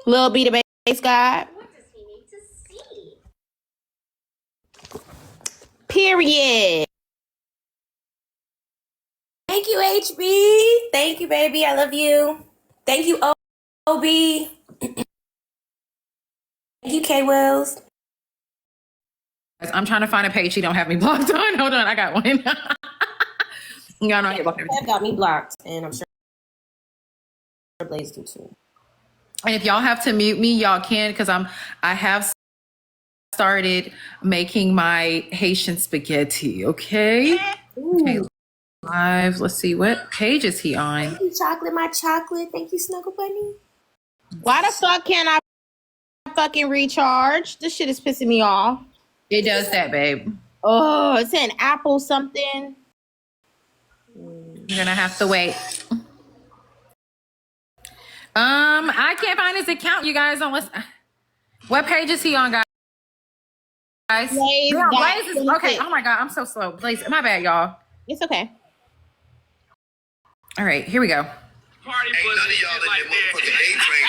Lil B the Bass God. What does he need to see? Period. Thank you, HB. Thank you, baby. I love you. Thank you, OB. Thank you, K Wells. I'm trying to find a page she don't have me blocked on. Hold on, I got one. Y'all know I get blocked. Have got me blocked, and I'm sure Blaze do too. And if y'all have to mute me, y'all can, because I have started making my Haitian spaghetti. Okay. Okay. Live. Let's see, what page is he on? Thank you, chocolate, my chocolate. Thank you, Snuggle Bunny. Why the fuck can't I fucking recharge? This shit is pissing me off. It does that, babe. Oh, it's an Apple something. You're gonna have to wait. I can't find his account, you guys. Unless, what page is he on, guys? Blaze, Yeah, that Blaze is okay. Oh my god, I'm so slow. Blaze, my bad, y'all. It's okay. All right, here we go. Party ain't none of y'all like motherfucking A-Train.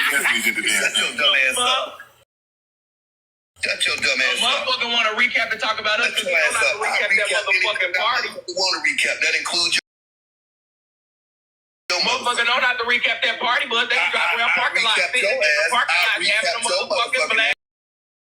Shut your dumb ass up. Shut your dumb ass up. Motherfucker want to recap and talk about us because you don't have to recap that motherfucking party. Want to recap. That includes your motherfucker don't have to recap that party, but they drive around parking lot. Parking lot having a motherfucking black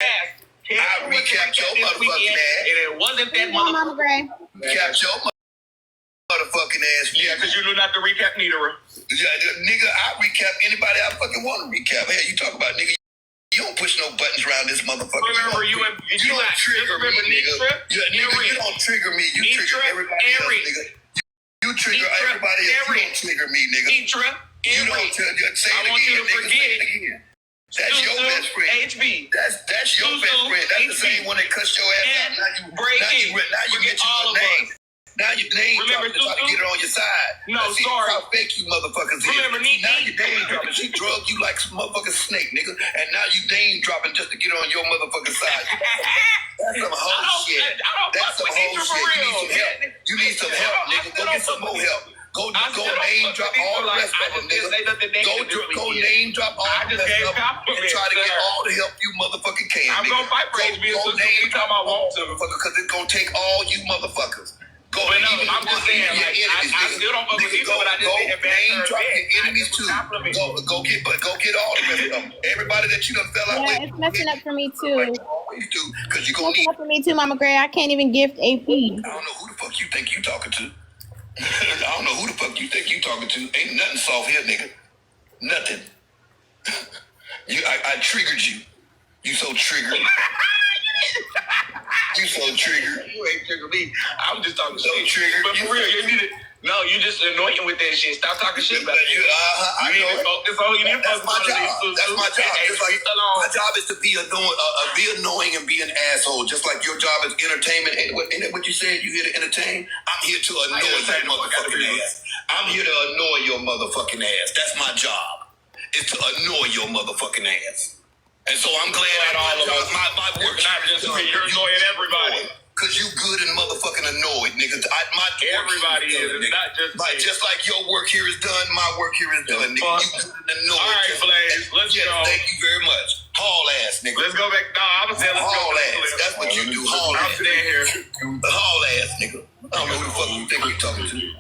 ass. I recapped your motherfucking ass. And it wasn't that Mama Gray. Recap your motherfucking ass. Yeah, because you knew not to recap neither. Yeah, nigga, I recap anybody I fucking want to recap. Hey, you talk about nigga. You don't push no buttons around this motherfucker. Remember, you don't trigger me, nigga. You don't trigger me. You trigger everybody else, nigga. You trigger everybody else. You don't trigger me, nigga. You don't say it again, nigga. Say it again. That's your best friend. HB. That's your best friend. That's the same one that cussed your ass out. Now you mention your name. Now your name dropping to try to get her on your side. No, sorry. How fake you motherfuckers is. Now your name dropping. She drugged you like some motherfucking snake, nigga. And now you name dropping just to get her on your motherfucking side. That's some whole shit. That's some whole shit. You need some help. You need some help, nigga. Go get some more help. Go name drop all the rest of them, nigga. Go name drop all the rest of them and try to get all the help you motherfucking can, nigga. I'm gonna fight for HB. Go name drop all the motherfuckers because it's gonna take all you motherfuckers. Go, but no, I'm just saying, like, I still don't fuck with people, but I just think name drop your enemies too. Go get all the rest of them. Everybody that you done fell out with. Yeah, it's messing up for me too. Because you gonna need. It's messing up for me too, Mama Gray. I can't even gift AP. I don't know who the fuck you think you talking to. I don't know who the fuck you think you talking to. Ain't nothing soft here, nigga. Nothing. I triggered you. You so triggered. You so triggered. You ain't triggered me. I'm just talking shit. Triggered. But for real, you need it. No, you just annoying with that shit. Stop talking shit about it. You need to focus on. You need to focus on these. That's my job. Just like my job is to be annoying and be an asshole. Just like your job is entertainment. Ain't what you said? You here to entertain? I'm here to annoy your motherfucking ass. I'm here to annoy your motherfucking ass. That's my job. Is to annoy your motherfucking ass. And so I'm glad that all of us, my work not just me. You're annoying everybody. Cause you good and motherfucking annoyed, nigga. Everybody is. It's not just me. Just like your work here is done, my work here is done, nigga. You good and annoyed. All right, Blaze, let's go. Thank you very much. Haul ass, nigga. Let's go back. No, I'm gonna say let's go. Haul ass. That's what you do. Haul ass. I'm staying here. Haul ass, nigga. I don't know who the fuck you think you're talking to.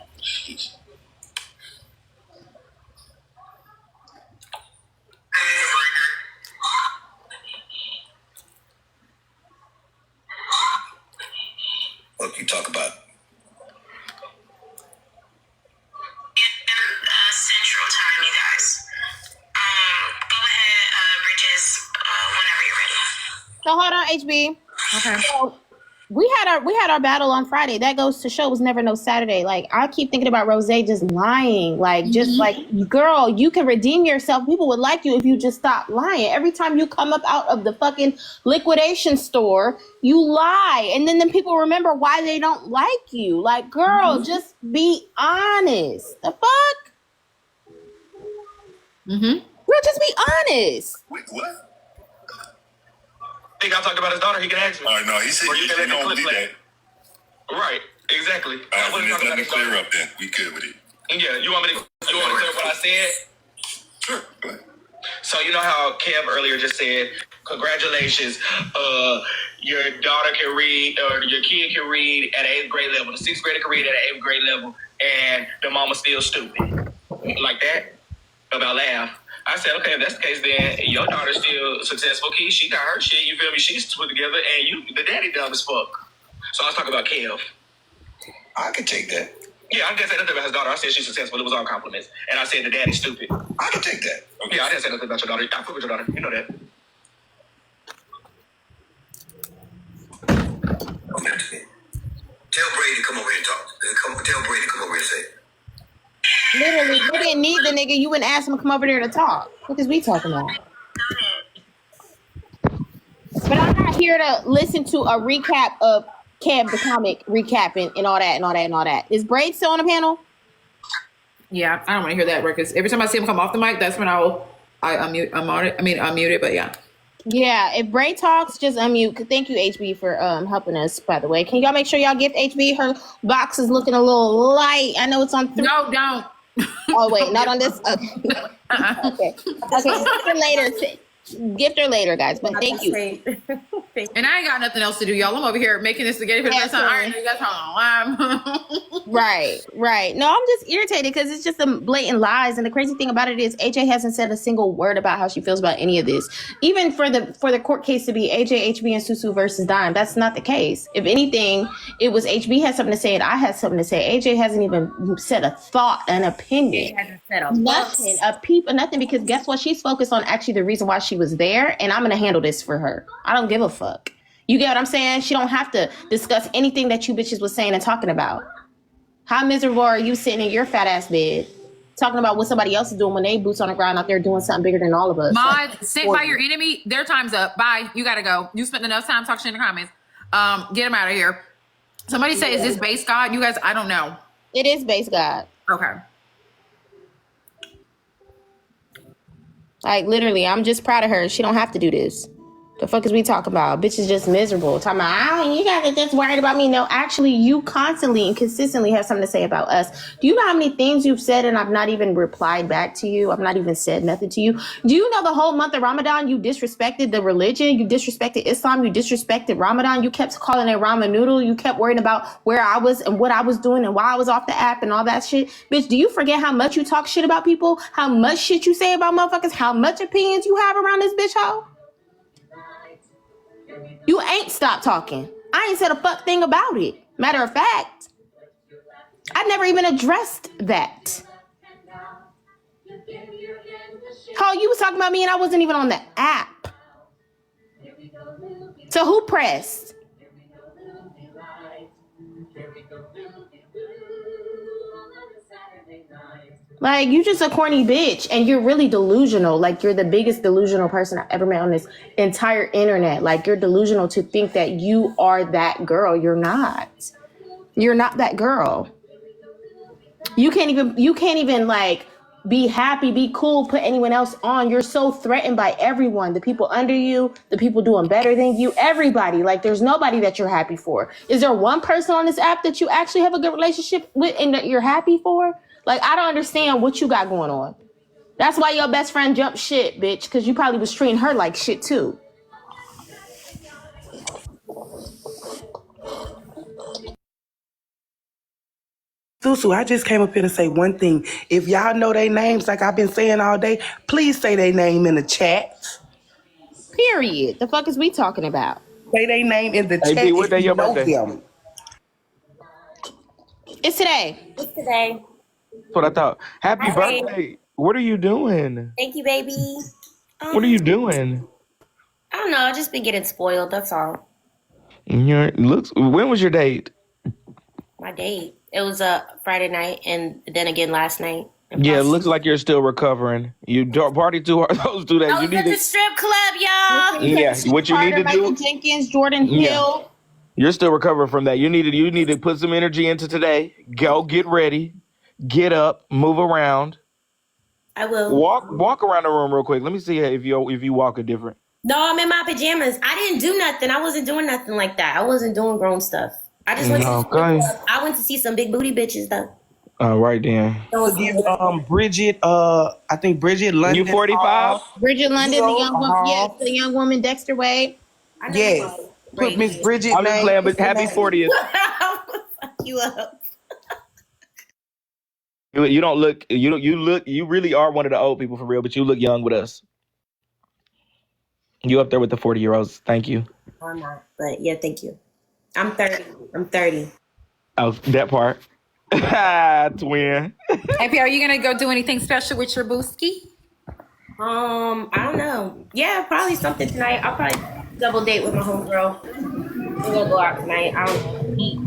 What you talk about? Central time, you guys. Go ahead, Bridges, whenever you're ready. So hold on, HB. Okay. So we had our battle on Friday. That goes to show it was never no Saturday. Like I keep thinking about Rose just lying. Like just like girl, you can redeem yourself. People would like you if you just stop lying. Every time you come up out of the fucking liquidation store, you lie, and then people remember why they don't like you. Like girl, just be honest. The fuck? Girl, just be honest. Wait, what? I think I talked about his daughter. He can ask me. No, he said he don't do that. Right, exactly. Let me clear up then. We good with it. Yeah, you want me to say what I said? Sure. Go ahead. So So you know how Kev earlier just said, congratulations, your daughter can read, or your kid can read at 8th grade level. The 6th grader can read at 8th grade level, and the mama's still stupid. Like that? About laugh. I said, okay, if that's the case, then your daughter's still successful. Key, she got her shit, you feel me? She's put together, and you, the daddy dumb as fuck. So I was talking about Kev. I can take that. Yeah, I didn't say nothing about his daughter. I said she's successful. It was all compliments. And I said the daddy's stupid. I can take that. Okay. Yeah, I didn't say nothing about your daughter. I fuck with your daughter. You know that. Tell Brady to come over here and talk. Tell Brady to come over here and say it. Literally, you didn't need the nigga. You wouldn't ask him to come over there to talk. What is we talking about? But I'm not here to listen to a recap of Kev the comic recapping and all that. Is Braid still on the panel? Yeah, I don't want to hear that because every time I see him come off the mic, that's when I unmute it. But yeah. Yeah, if Braid talks, just unmute. Thank you, HB, for helping us, by the way. Can y'all make sure y'all gift HB? Her box is looking a little light. I know it's on 3. No, don't. Oh, wait, not on this? Okay. Okay. Gift her later, guys, but thank you. And I ain't got nothing else to do, y'all. I'm over here making this spaghetti for the first time. All right, you guys hold on. Right. No, I'm just irritated because it's just some blatant lies. And the crazy thing about it is AJ hasn't said a single word about how she feels about any of this. Even for the court case to be AJ, HB, and Susu versus Dime, that's not the case. If anything, it was HB had something to say and I had something to say. AJ hasn't even said a thought, an opinion. He hasn't said Nothing, a peep or nothing, because guess what? She's focused on actually the reason why she was there, and I'm going to handle this for her. I don't give a fuck. You get what I'm saying? She don't have to discuss anything that you bitches was saying and talking about. How miserable are you sitting in your fat ass bed talking about what somebody else is doing when they boots on the ground out there doing something bigger than all of us? Mod, sent by your enemy, their time's up. Bye. You got to go. You spent enough time talking shit in the comments. Get them out of here. Somebody say, is this base God? You guys, I don't know. It is base God. Okay. Like, literally, I'm just proud of her. She don't have to do this. The fuck is we talking about? Bitch is just miserable. Talking about, you guys are just worried about me. No, actually, you constantly and consistently have something to say about us. Do you know how many things you've said and I've not even replied back to you? I've not even said nothing to you. Do you know the whole month of Ramadan, you disrespected the religion? You disrespected Islam. You disrespected Ramadan. You kept calling it ramen noodle. You kept worrying about where I was and what I was doing and why I was off the app and all that shit. Bitch, do you forget how much you talk shit about people? How much shit you say about motherfuckers? How much opinions you have around this bitch hoe? You ain't stopped talking. I ain't said a fuck thing about it. Matter of fact, I never even addressed that. How you was talking about me and I wasn't even on the app. So who pressed? Like, you just a corny bitch and you're really delusional. Like, you're the biggest delusional person I've ever met on this entire internet. Like, you're delusional to think that you are that girl. You're not. You're not that girl. You can't even like be happy, be cool, put anyone else on. You're so threatened by everyone. The people under you, the people doing better than you, everybody. Like, there's nobody that you're happy for. Is there one person on this app that you actually have a good relationship with and that you're happy for? Like, I don't understand what you got going on. That's why your best friend jumped shit, bitch, because you probably was treating her like shit, too. Susu, I just came up here to say one thing. If y'all know their names like I've been saying all day, please say their name in the chat. Period. The fuck is we talking about? Say their name in the chat. Hey, what day your know birthday? them. It's today. It's today. That's what I thought. Happy Hi. birthday. What are you doing? Thank you, baby. What are you doing? I don't know. I've just been getting spoiled. That's all. When was your date? My date. It was a Friday night and then again last night. Yeah, it looks like you're still recovering. You party too hard those 2 days. I was at the strip club, y'all. Yeah, what you need to Michael do. Jenkins, Jordan Hill. You're still recovering from that. You need to put some energy into today. Go get ready. Get up, move around. I will. Walk around the room real quick. Let me see if you walk a different. No, I'm in my pajamas. I didn't do nothing. I wasn't doing nothing like that. I wasn't doing grown stuff. I just went Okay. I went to see some big booty bitches though. Right then. Give Bridget, I think Bridget London. You 45? Bridget London, the young woman, yes, Hall. the young woman, Dexter Wade. I know Yes. Put Miss Bridget I'm just name. playing, but happy 40th. Fuck you up. You don't look. You really are one of the old people for real, but you look young with us. You up there with the 40-year-olds. Thank you. No, I'm not. But yeah, thank you. I'm 30. I'm 30. Oh, that part. Twin. AP, are you gonna go do anything special with your booski? I don't know. Yeah, probably something tonight. I'll probably double date with my homegirl. We're gonna go out tonight. I don't know. Eat.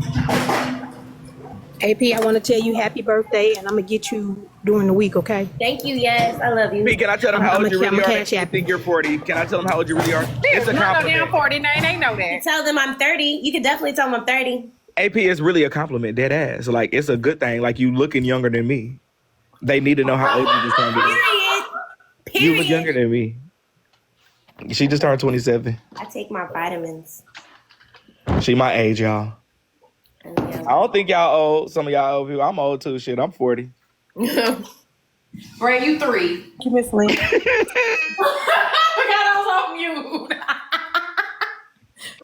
AP, I want to tell you happy birthday, and I'm gonna get you during the week, okay? Thank you. Yes, I love you. P, can I tell them how old you really are? cash I app. think you're 40. Can I tell them how old you really are? It's a No, compliment. damn 40. They know that. Tell them I'm 30. You can definitely tell them I'm 30. AP is really a compliment, dead ass. Like, it's a good thing. Like, you looking younger than me. They need to know how old you just turned. Period. You look younger than me. She just turned 27. I take my vitamins. She my age, y'all. And yeah. I don't think y'all old. Some of y'all old people. I'm old too. Shit, I'm 40. Ray, you 3. You Miss Lynn. I was on mute.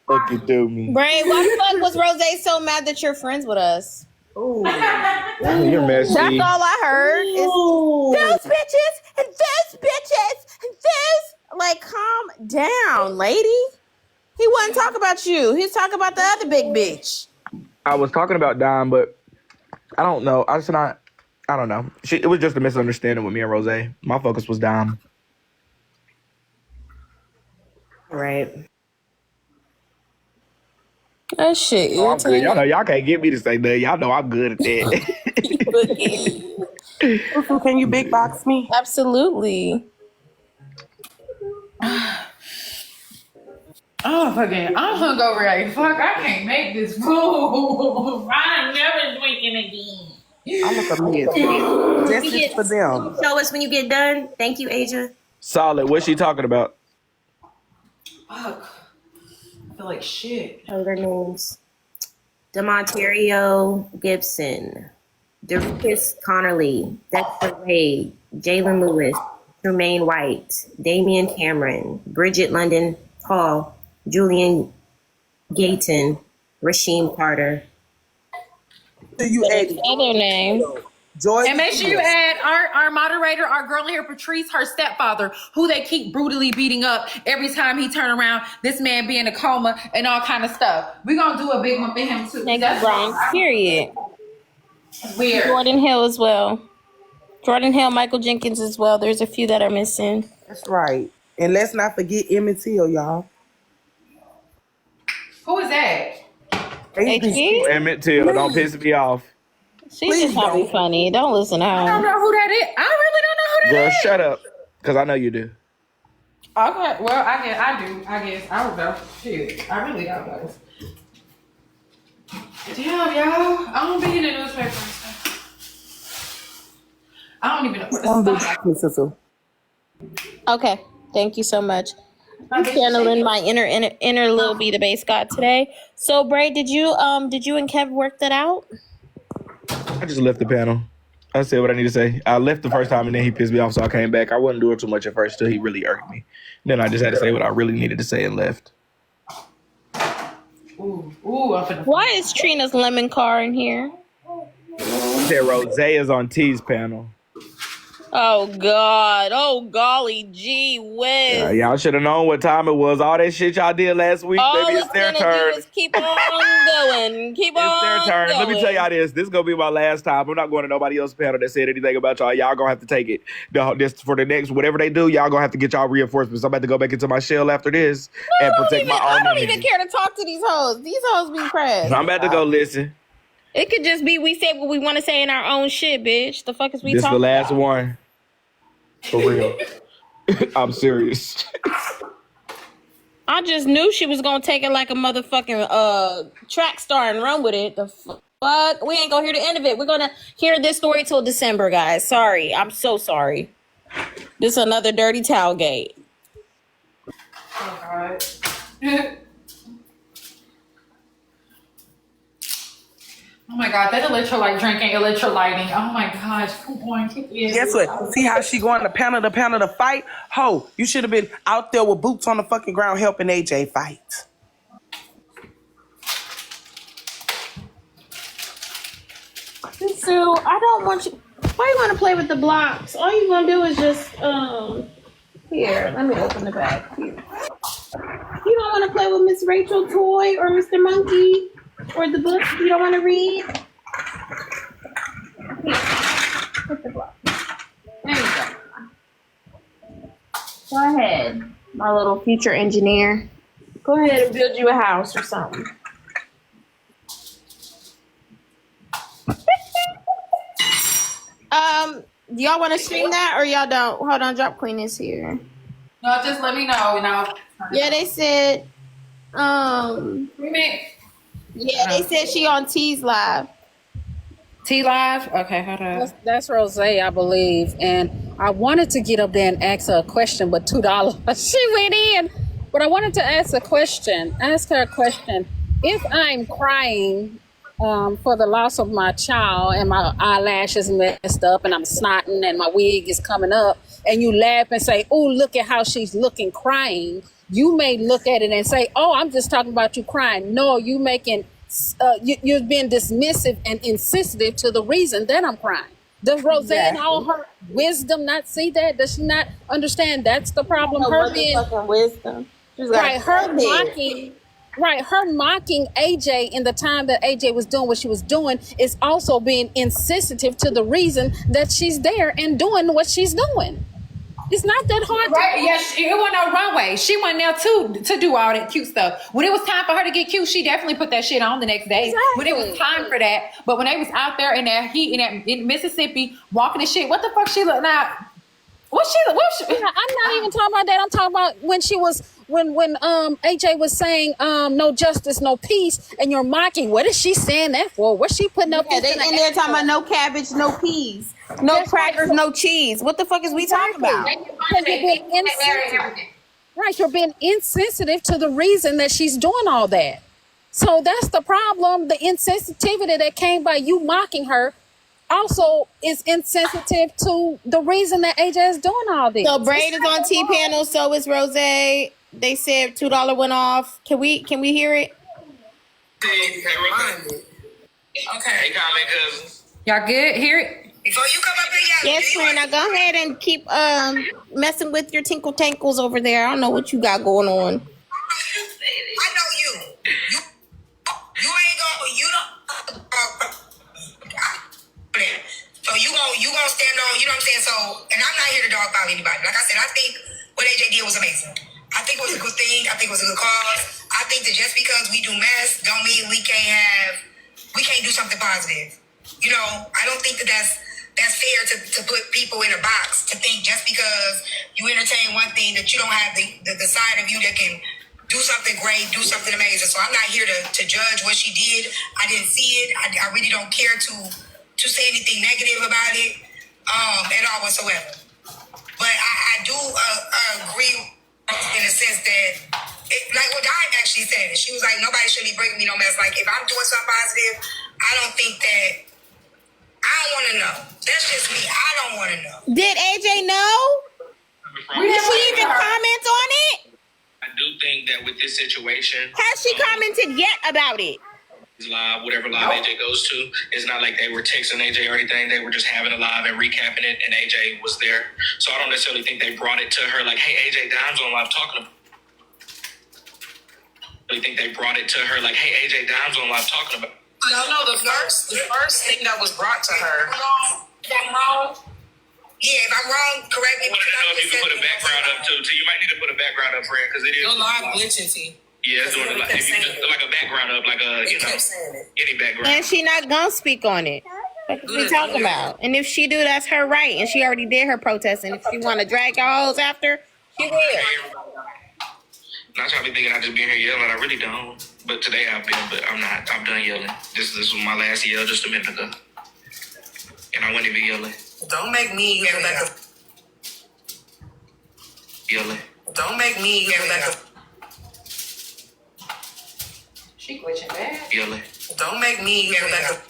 Fuck you do me. Bray, why the fuck was Rose so mad that you're friends with us? Ooh. You're messy. That's all I heard. Is those bitches and those bitches and those. Like, calm down, lady. He wasn't talking about you. He was talking about the other big bitch. I was talking about Dime, but I don't know. I don't know. It was just a misunderstanding with me and Rose. My focus was Dime. Right. That shit I'm good. Y'all know y'all can't get me to say nothing. Y'all know I'm good at that. Can you big box me? Absolutely. Oh, fucking, I'm hungover. Like, fuck, I can't make this move. I'm never drinking again. I'm like a mess. Just it for them. Show us when you get done. Thank you, Asia. Solid. What's she talking about? Fuck. I feel like shit. Hunger names. Demontario Gibson. Darius Connerly. Dexter Wade. Jalen Lewis. Tremaine White. Damian Cameron. Bridget London Hall. Julian Gayton. Rasheem Carter. You add Other name. Joy. And make sure you add our moderator, our girl in here, Patrice, her stepfather, who they keep brutally beating up every time he turn around. This man be in a coma and all kind of stuff. We're going to do a big one for him, too. Thank you, Brian. Period. Weird. Jordan Hill as well. Jordan Hill, Michael Jenkins as well. There's a few that are missing. That's right. And let's not forget Emmett Till, y'all. Who is that? HB? Emmett Till, don't piss me off. She's just trying to be funny. Don't listen to I don't her. know who that is. I really don't know who that Girl, is. shut up. Because I know you do. Okay, well, I guess. I don't know. Shit, I really don't know. Damn, y'all. I don't be in the newspaper and stuff. I don't even know what the fuck. Miss Sister. Okay. Thank you so much. I'm channeling my inner little be the base god today. So Bray, did you and Kev work that out? I just left the panel. I said what I need to say. I left the first time and then he pissed me off, so I came back. I wasn't doing too much at first till he really irked me. Then I just had to say what I really needed to say and left. Ooh, I'm finna. Why is Trina's lemon car in here? He said Rose is on T's panel. Oh God! Oh golly gee whiz! Y'all should have known what time it was. All that shit y'all did last week, All baby, it's it's their gonna turn. do is keep on going. Keep It's on their turn. going. Let me tell y'all this. This is gonna be my last time. I'm not going to nobody else's panel that said anything about y'all. Y'all gonna have to take it. This for the next whatever they do. Y'all gonna have to get y'all reinforcements. I'm about to go back into my shell after this and protect my own. I don't image. even care to talk to these hoes. These hoes be pressed. I'm about to go listen. It could just be we say what we want to say in our own shit, bitch. The fuck is we This talking the last about? one. For real. I'm serious. I just knew she was gonna take it like a motherfucking track star and run with it. The fuck? We ain't gonna hear the end of it. We're gonna hear this story till December, guys. Sorry. I'm so sorry. This is another dirty towel gate. Oh God. Oh my God, that electrolyte drink ain't electrolyting. Oh my gosh, come on, kick in. Guess what? See how she going to panel to fight? Ho, you should have been out there with boots on the fucking ground helping AJ fight. So I don't want you. Why you want to play with the blocks? All you gonna do is just Here, let me open the bag. Here. You don't want to play with Miss Rachel toy or Mr. Monkey or the book you don't want to read. Here, put the block. There you go. Go ahead, my little future engineer. Go ahead and build you a house or something. Do y'all want to stream that or y'all don't? Hold on, Drop Queen is here. No, just let me know and I'll. Yeah, they said. Remix. Yeah, they said she on T's live. T Live? Okay, hold on. That's Rose, I believe. And I wanted to get up there and ask her a question, but $2. She went in. But I wanted to ask her a question. If I'm crying for the loss of my child and my eyelashes messed up and I'm snotting and my wig is coming up and you laugh and say, oh, look at how she's looking crying, you may look at it and say, oh, I'm just talking about you crying. No, you making... you're being dismissive and insensitive to the reason that I'm crying. Does Roseanne, all her wisdom, not see that? Does she not understand that's the problem? Her being wisdom, right, her mocking AJ in the time that AJ was doing what she was doing is also being insensitive to the reason that she's there and doing what she's doing. It's not that hard. Right? Yes, it wasn't no runway. She went there to do all that cute stuff. When it was time for her to get cute, she definitely put that shit on the next day. Exactly. When it was time for that, but when they was out there in that heat in Mississippi walking the shit, what the fuck she look now? What she? I'm not even talking about that. I'm talking about when she was when AJ was saying no justice, no peace, and you're mocking. What is she saying that for? What's she putting up? Yeah, they in there talking about no cabbage, no peas, no crackers, no cheese. What the fuck is we talking about? Because you're being insensitive. Right, you're being insensitive to the reason that she's doing all that. So that's the problem. The insensitivity that came by you mocking her also is insensitive to the reason that AJ is doing all this. So Braid is on T panel, so is Rose. They said $2 went off. Can we hear it? Okay. Hey, comment, cousin. Y'all good? Hear it? Before you come up here, Yes, friend. Now go ahead and keep messing with your tinkle tankles over there. I don't know what you got going on. I know you. You ain't gonna. You don't. So you gonna stand on. You know what I'm saying? So, and I'm not here to dog about anybody. Like I said, I think what AJ did was amazing. I think it was a good thing. I think it was a good cause. I think that just because we do mess don't mean we can't do something positive. You know, I don't think that's fair to put people in a box to think just because you entertain one thing that you don't have the side of you that can do something great, do something amazing. So I'm not here to judge what she did. I didn't see it. I really don't care to say anything negative about it at all whatsoever. But I do agree in a sense that, like what Dime actually said, she was like, nobody should be bringing me no mess. Like, if I'm doing something positive, I don't think that, I don't want to know. That's just me. I don't want to know. Did AJ know? Did she even comment on it? I do think that with this situation, Has she commented yet about it? live, whatever live AJ goes to, it's not like they were texting AJ or anything. They were just having a live and recapping it, and AJ was there. So I don't necessarily think they brought it to her like, hey, AJ Dime's on live talking about. I think they brought it to her like, hey, AJ Dime's on live talking about. No, the first thing that was brought to her. If I'm wrong, yeah, if I'm wrong, correct me. I want to know if you can put a background up too. You might need to put a background up, friend, because it is. Your live glitching, T. Yeah, it's doing a lot. If you just like a background up, like a any background. And she not gonna speak on it. What we talking about? And if she do, that's her right. And she already did her protest. And if she want to drag y'all hoes after, she will. Not trying to be thinking I just been here yelling. I really don't. But today I've been, but I'm not. I'm done yelling. This was my last yell just a minute ago, and I wouldn't even yelling. Don't make me yell back. Yelling. Don't make me yell back. She glitching bad. Yelling. Don't make me yell back.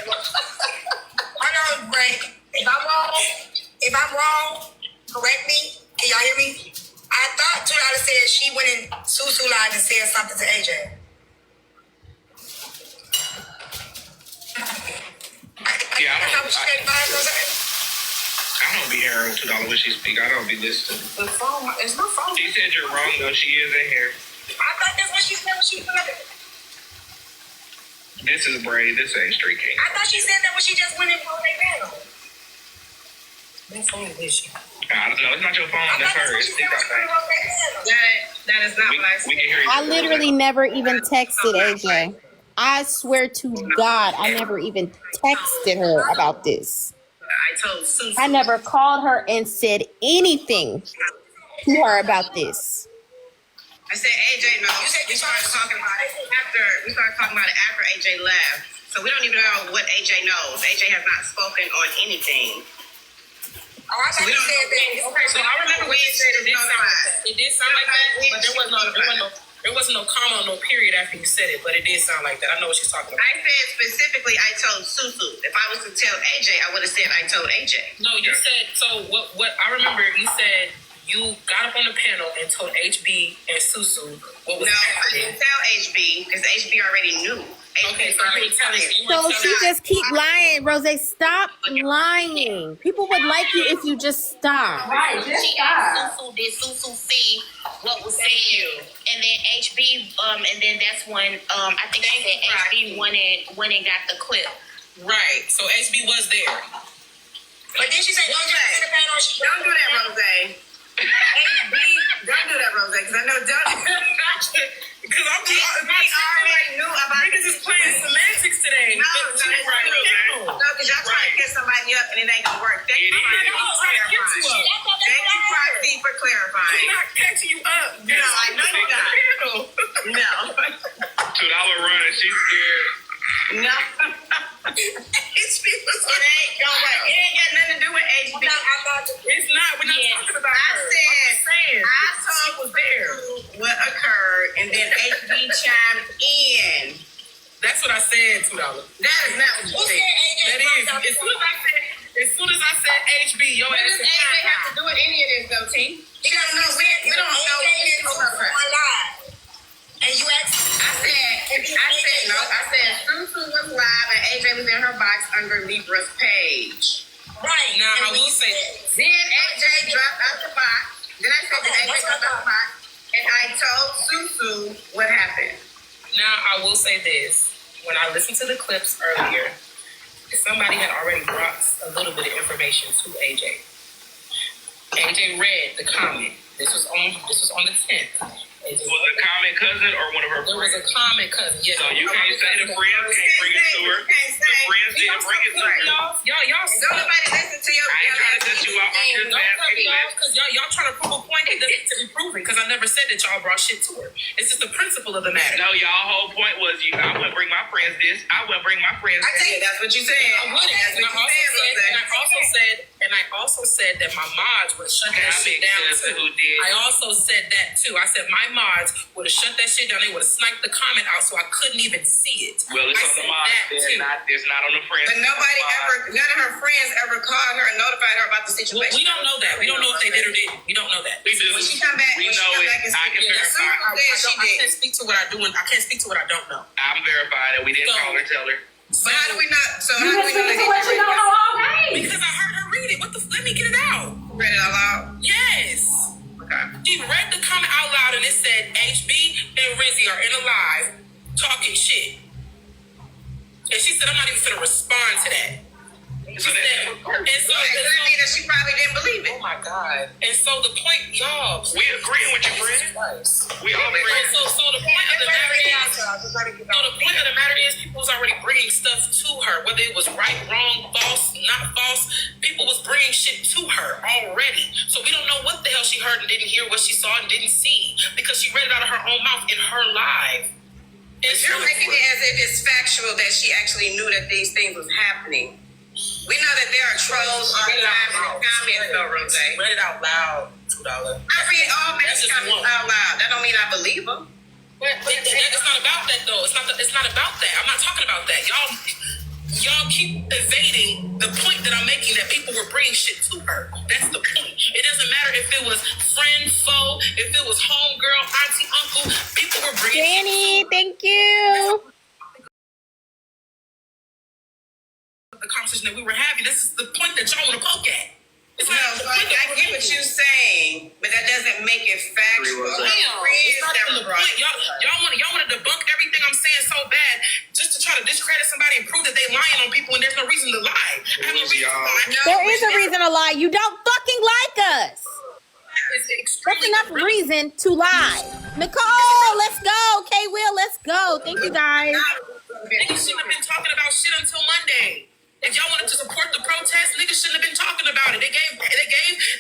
Hold on, Ray. If I'm wrong, correct me. Can y'all hear me? I thought $2 said she went in Susu live and said something to AJ. Yeah, I don't be hearing $2 when she speak. I don't be listening. The phone, it's my phone. She said you're wrong though. She is in here. I thought that's what she said when she went. This is Braid. This ain't Street King. I thought she said that when she just went in for a panel. That phone is you. I don't know. It's not your phone. That's her. It's That is not what I said. We can hear you. I literally never even texted AJ. I swear to God, I never even texted her about this. I told Susan. I never called her and said anything to her about this. I said AJ no. You said we started talking about it after AJ left. So we don't even know what AJ knows. AJ has not spoken on anything. Oh, I thought you said that. Okay, so I remember when you said It did sound like that, but there wasn't no comma, no period after you said it, but it did sound like that. I know what she's talking about. I said specifically, I told Susu. If I was to tell AJ, I would have said I told AJ. No, you said, so what I remember, you said you got up on the panel and told HB and Susu what was happening. I didn't tell HB because HB already knew. Okay, so you were telling So she just keep lying. Rose, stop lying. People would like you if you just stop. Right, just stop. Did Susu see what was said? And then HB, and then that's when I think she said HB went and got the clip. Right, so HB was there. But then she said, don't do that, Rose. HB, don't do that, Rose, because I know Because I'm already knew about niggas is playing semantics today. No, because y'all trying to get somebody up and it ain't gonna work. Thank you, Proxy, for clarifying. I'm not catching you up. No, I know you're not. No. $2 run and she's scared. No. It ain't got nothing to do with HB. It's not. We're not talking about her. I told was there what occurred, and then HB chimed in. That's what I said, $2. That is not what you said. That is. As soon as I said HB, yo What ass does AJ have to do with any of this, though, T? Because we don't know live. And you asked. I said Susu was live and AJ was in her box under Libra's page. Right. Now, I will say Then AJ dropped out the box. Then I said AJ dropped out the box. And I told Susu what happened. Now, I will say this. When I listened to the clips earlier, somebody had already brought a little bit of information to AJ. AJ read the comment. This was on the 10th. Was it a common cousin or one of her friends? There was a common cousin, yes. So you can't say the friends can't bring it to her. The friends didn't bring it to her. Y'all don't nobody listen to your I ain't trying to cut you off. I'm just asking y'all because y'all trying to prove a point that doesn't need to be proven because I never said that y'all brought shit to her. It's just the principle of the matter. No, y'all whole point was I wouldn't bring my friends this. I wouldn't bring my friends this. Yeah, that's what you said. I wouldn't. And I also said that my mods would have shut that shit down too. I also said that too. I said my mods would have shut that shit down. They would have sniped the comment out so I couldn't even see it. Well, it's on the mods. It's not on the friends. But none of her friends ever called her and notified her about the situation. We don't know that. We don't know if they did or didn't. We don't know that. When she come back, I can't speak to what I do and I can't speak to what I don't know. I'm verified and we didn't call her and tell her. But how do we not? So You how do we know been speaking to what you don't know all day. Because I heard her read it. Let me get it out. Read it out loud? Yes. Okay. She read the comment out loud and it said HB and Rizzy are in a live talking shit. And she said, I'm not even gonna respond to that. So she probably didn't believe it. Oh my God. And so the point, y'all, we agreeing with you, friend. We all agree. So the point of the matter is, people was already bringing stuff to her, whether it was right, wrong, false, not false. People was bringing shit to her already. So we don't know what the hell she heard and didn't hear, what she saw and didn't see, because she read it out of her own mouth in her live. And you're making it as if it's factual that she actually knew that these things was happening. We know that there are trolls on live in the comments, though, Rose. Read it out loud, $2. I read all many comments out loud. That don't mean I believe them. It's not about that, though. It's not about that. I'm not talking about that. Y'all, y'all keep evading the point that I'm making, that people were bringing shit to her. That's the point. It doesn't matter if it was friend, foe, if it was homegirl, auntie, uncle. People were bringing Danny, thank you. the conversation that we were having. This is the point that y'all want to poke at. It's No, not the but point that I get what you're saying, but that doesn't make it factual. Damn, it's not even the point. Y'all want to debunk everything I'm saying so bad just to try to discredit somebody and prove that they lying on people when there's no reason to lie. I have no reason to lie. There is a reason to lie. You don't fucking like us. That's enough reason to lie. Nicole, let's go. K Will, let's go. Thank you guys. Niggas shouldn't have been talking about shit until Monday. If y'all wanted to support the protest, niggas shouldn't have been talking about it. They gave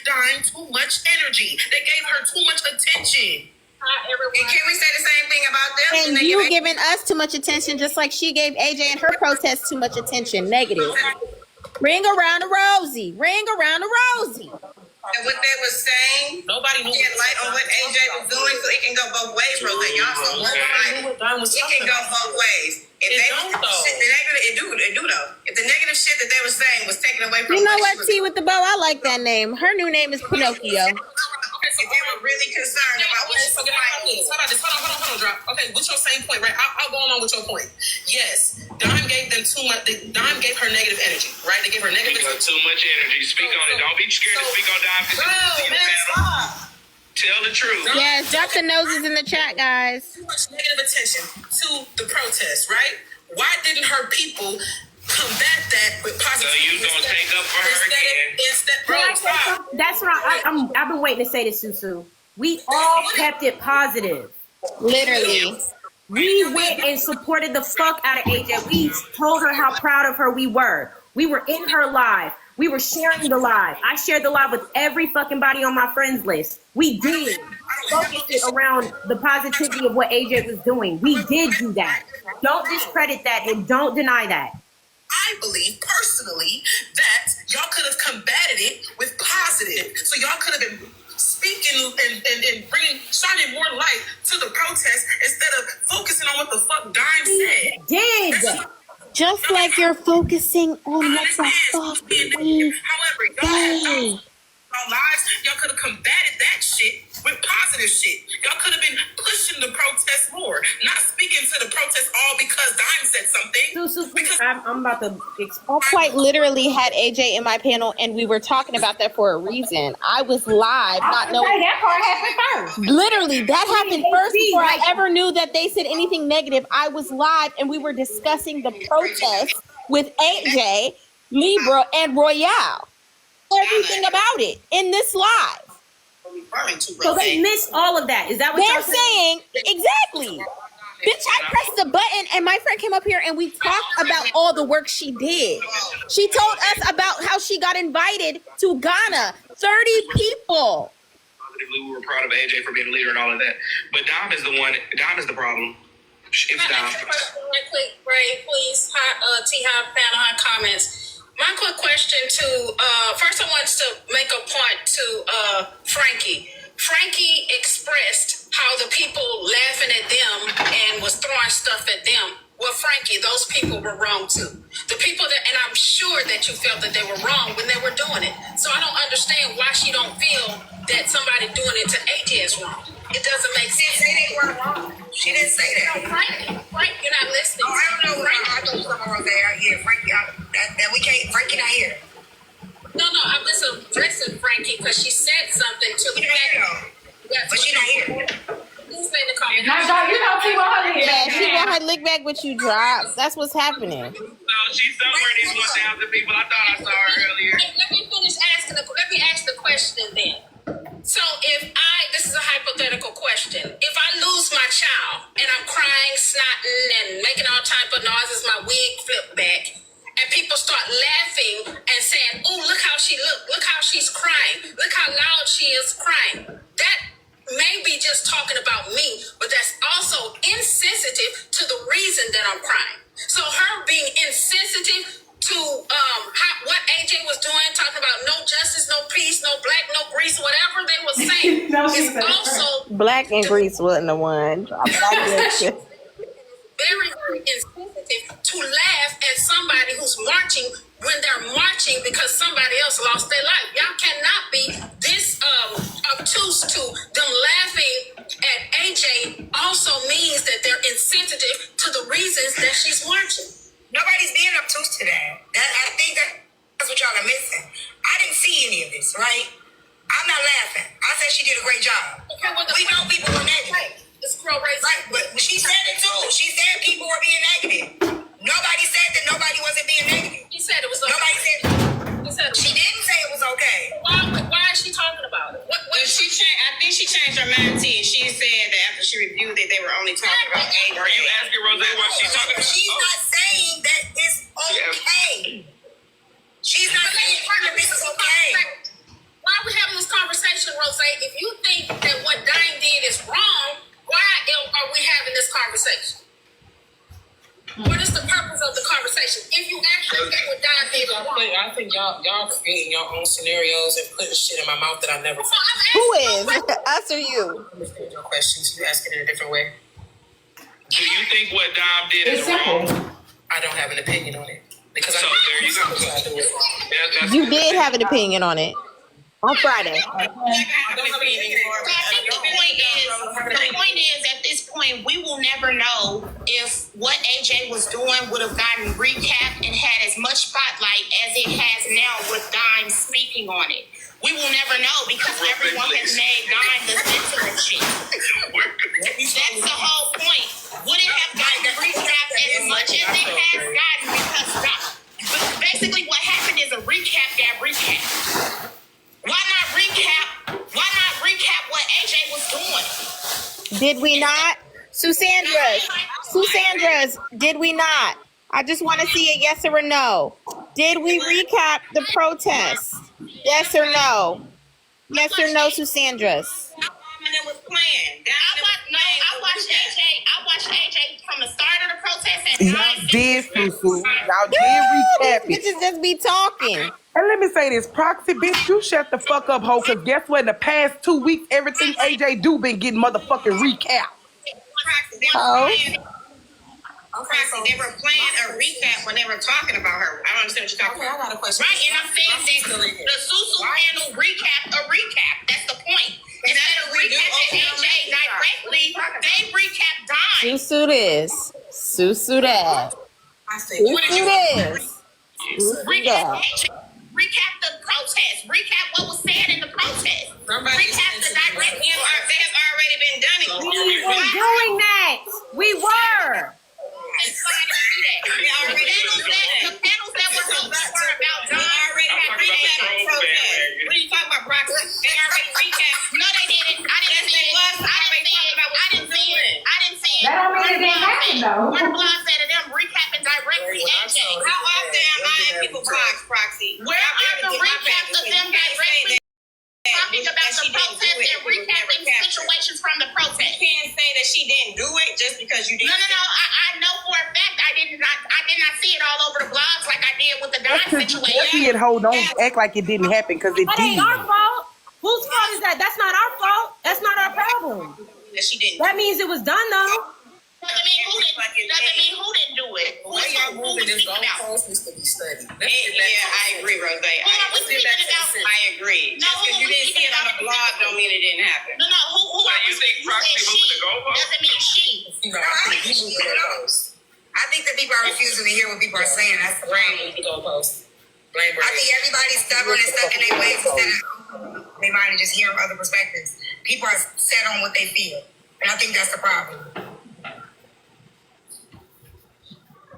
Dime too much energy. They gave her too much attention. And can we say the same thing about them? And you giving us too much attention, just like she gave AJ and her protest too much attention. Negative. Ring around the Rosie. Ring around the Rosie. And what they was saying, nobody knew shed light on what AJ was doing, so it can go both ways, Rose. Y'all so one-sided. It can go both ways. If they shit, the negative, it do though. If the negative shit that they were saying was taken away from, you know what, T with the bow, I like that name. Her new name is Pinocchio. If they were really concerned about what she's fighting. Hold on, drop. Okay, what's your same point, right? I'll go along with your point. Yes, Dime gave them too much. Dime gave her negative energy, right? They gave her negative energy. Too much energy. Speak on it. Don't be scared to speak on Dime. Stop. Tell the truth. Yes, drop the noses in the chat, guys. Too much negative attention to the protest, right? Why didn't her people combat that with positive? So you gonna take up for her again? Bro, stop. That's right. I've been waiting to say this, Susu. We all kept it positive. Literally. We went and supported the fuck out of AJ. We told her how proud of her we were. We were in her live. We were sharing the live. I shared the live with every fucking body on my friends list. We did focus it around the positivity of what AJ was doing. We did do that. Don't discredit that and don't deny that. I believe personally that y'all could have combated it with positive. So y'all could have been speaking and shining more light to the protest instead of focusing on what the fuck Dime said. Did. Just like you're focusing on what the fuck we say. On lives, y'all could have combated that shit with positive shit. Y'all could have been pushing the protest more, not speaking to the protest all because Dime said something. I'm about to I quite literally had AJ in my panel, and we were talking about that for a reason. I was live, not knowing that part happened first. Literally, that happened first before I ever knew that they said anything negative. I was live, and we were discussing the protest with AJ, Libra, and Royale. Everything about it in this live. So they missed all of that. Is that what they're saying? Exactly. Bitch, I pressed the button and my friend came up here and we talked about all the work she did. She told us about how she got invited to Ghana. 30 people. Positively, we were proud of AJ for being a leader and all of that. But Dime is the one. Dime is the problem. It's Dime. Right quick, Ray, please. Hi, T-Hop panel, hi, comments. My quick question to, first I want to make a point to Frankie. Frankie expressed how the people laughing at them and was throwing stuff at them. Well, Frankie, those people were wrong too. The people that, and I'm sure that you felt that they were wrong when they were doing it. So I don't understand why she don't feel that somebody doing it to AJ is wrong. It doesn't make sense. She didn't say they were wrong. She didn't say that. No, Frank, you're not listening. Oh, I don't know. I thought someone was there. Yeah, Frankie. That we can't. Frankie not here. No, I'm just addressing Frankie because she said something to the fact. But she not here. Who's in the comment? She want her lick back with you, Drop. That's what's happening. So she's somewhere these 1,000 people. I thought I saw her earlier. Let me finish asking. Let me ask the question then. So this is a hypothetical question. If I lose my child and I'm crying, snotting, and making all type of noises, my wig flipped back, and people start laughing and saying, "Oh, look how she look how she's crying, look how loud she is crying," that may be just talking about me, but that's also insensitive to the reason that I'm crying. So her being insensitive to what AJ was doing, talking about no justice, no peace, no black, no grease, whatever they were saying, is also Black and Grease wasn't the one. very very insensitive to laugh at somebody who's marching when they're marching because somebody else lost their life. Y'all cannot be this obtuse to them laughing at AJ also means that they're insensitive to the reasons that she's marching. Nobody's being obtuse to that. I think that's what y'all are missing. I didn't see any of this, right? I'm not laughing. I said she did a great job. Okay, well, we know people were negative. This girl raised right, but she said it too. She said people were being negative. Nobody said that nobody wasn't being negative. He said it was okay. Nobody said He said she didn't say it was okay. Why is she talking about it? What she changed? I think she changed her mind. She said that after she reviewed it, they were only talking about AJ. Are you asking Rose what she's talking about? She's not saying that it's okay. She's not saying that this is okay. Why are we having this conversation, Rose? If you think that what Dime did is wrong, why are we having this conversation? What is the purpose of the conversation? If you actually think what Dime did is wrong. I think y'all creating your own scenarios and putting shit in my mouth that I never said. Who is? Us or you? I understand your questions. You ask it in a different way. Do you think what Dom did is wrong? I don't have an opinion on it. Because So there you go. You did have an opinion on it on Friday. I think the point is, at this point, we will never know if what AJ was doing would have gotten recapped and had as much spotlight as it has now with Dime speaking on it. We will never know because everyone has made Dime the center of shit. That's the whole point. Would it have gotten recapped as much as it has gotten because basically what happened is a recap got recapped. Why not recap what AJ was doing? Did we not? Susandra's, did we not? I just want to see a yes or a no. Did we recap the protests? Yes or no? Yes or no, Susandra's? It was planned. I watched AJ from the start of the protest. Y'all did, Susu. Y'all did recap it. Bitches just be talking. And let me say this, Proxy, bitch, you shut the fuck up, ho, because guess what? In the past 2 weeks, everything AJ do been getting motherfucking recapped. Oh. Okay, so they were playing a recap when they were talking about her. I don't understand what you're talking about. I got a question. Right, and I'm saying that the Susu panel recapped a recap. That's the point. Instead of recapping AJ directly, they recapped Dime. Susu this. Susu that. Susu this. Susu that. Recap the protest. Recap what was said in the protest. Recap the direct. That has already been done. We were doing that. We were. The panels that were so were about Dime already had recapped the protest. What are you talking about, Brock? They already recapped. No, they didn't. I didn't see it. That don't mean it didn't happen, though. One blog said of them recapping directly AJ. How often am I in people's blogs, Proxy? Where are the recaps of them directly talking about the protest and recapping situations from the protest? You can't say that she didn't do it just because you didn't. No. I know for a fact I did not see it all over the blogs like I did with the Dime situation. Jesse and ho don't act like it didn't happen because it That did. ain't our fault. Whose fault is that? That's not our fault. That's not our problem. That she didn't. That means it was done, though. Doesn't mean who didn't do it. Why y'all moving this goalpost needs to be studied. I agree, Rose. I agree. No, just because you didn't see it on the blog don't mean it didn't happen. No. Who You think Proxy moving the goalpost? doesn't mean she. No, I think you moving the goalpost. I think that people are refusing to hear what people are saying. That's the problem. Blame the goalpost. Blame I think everybody's stubborn and stuck in their ways instead of they mind and just hearing other perspectives. People are set on what they feel. And I think that's the problem.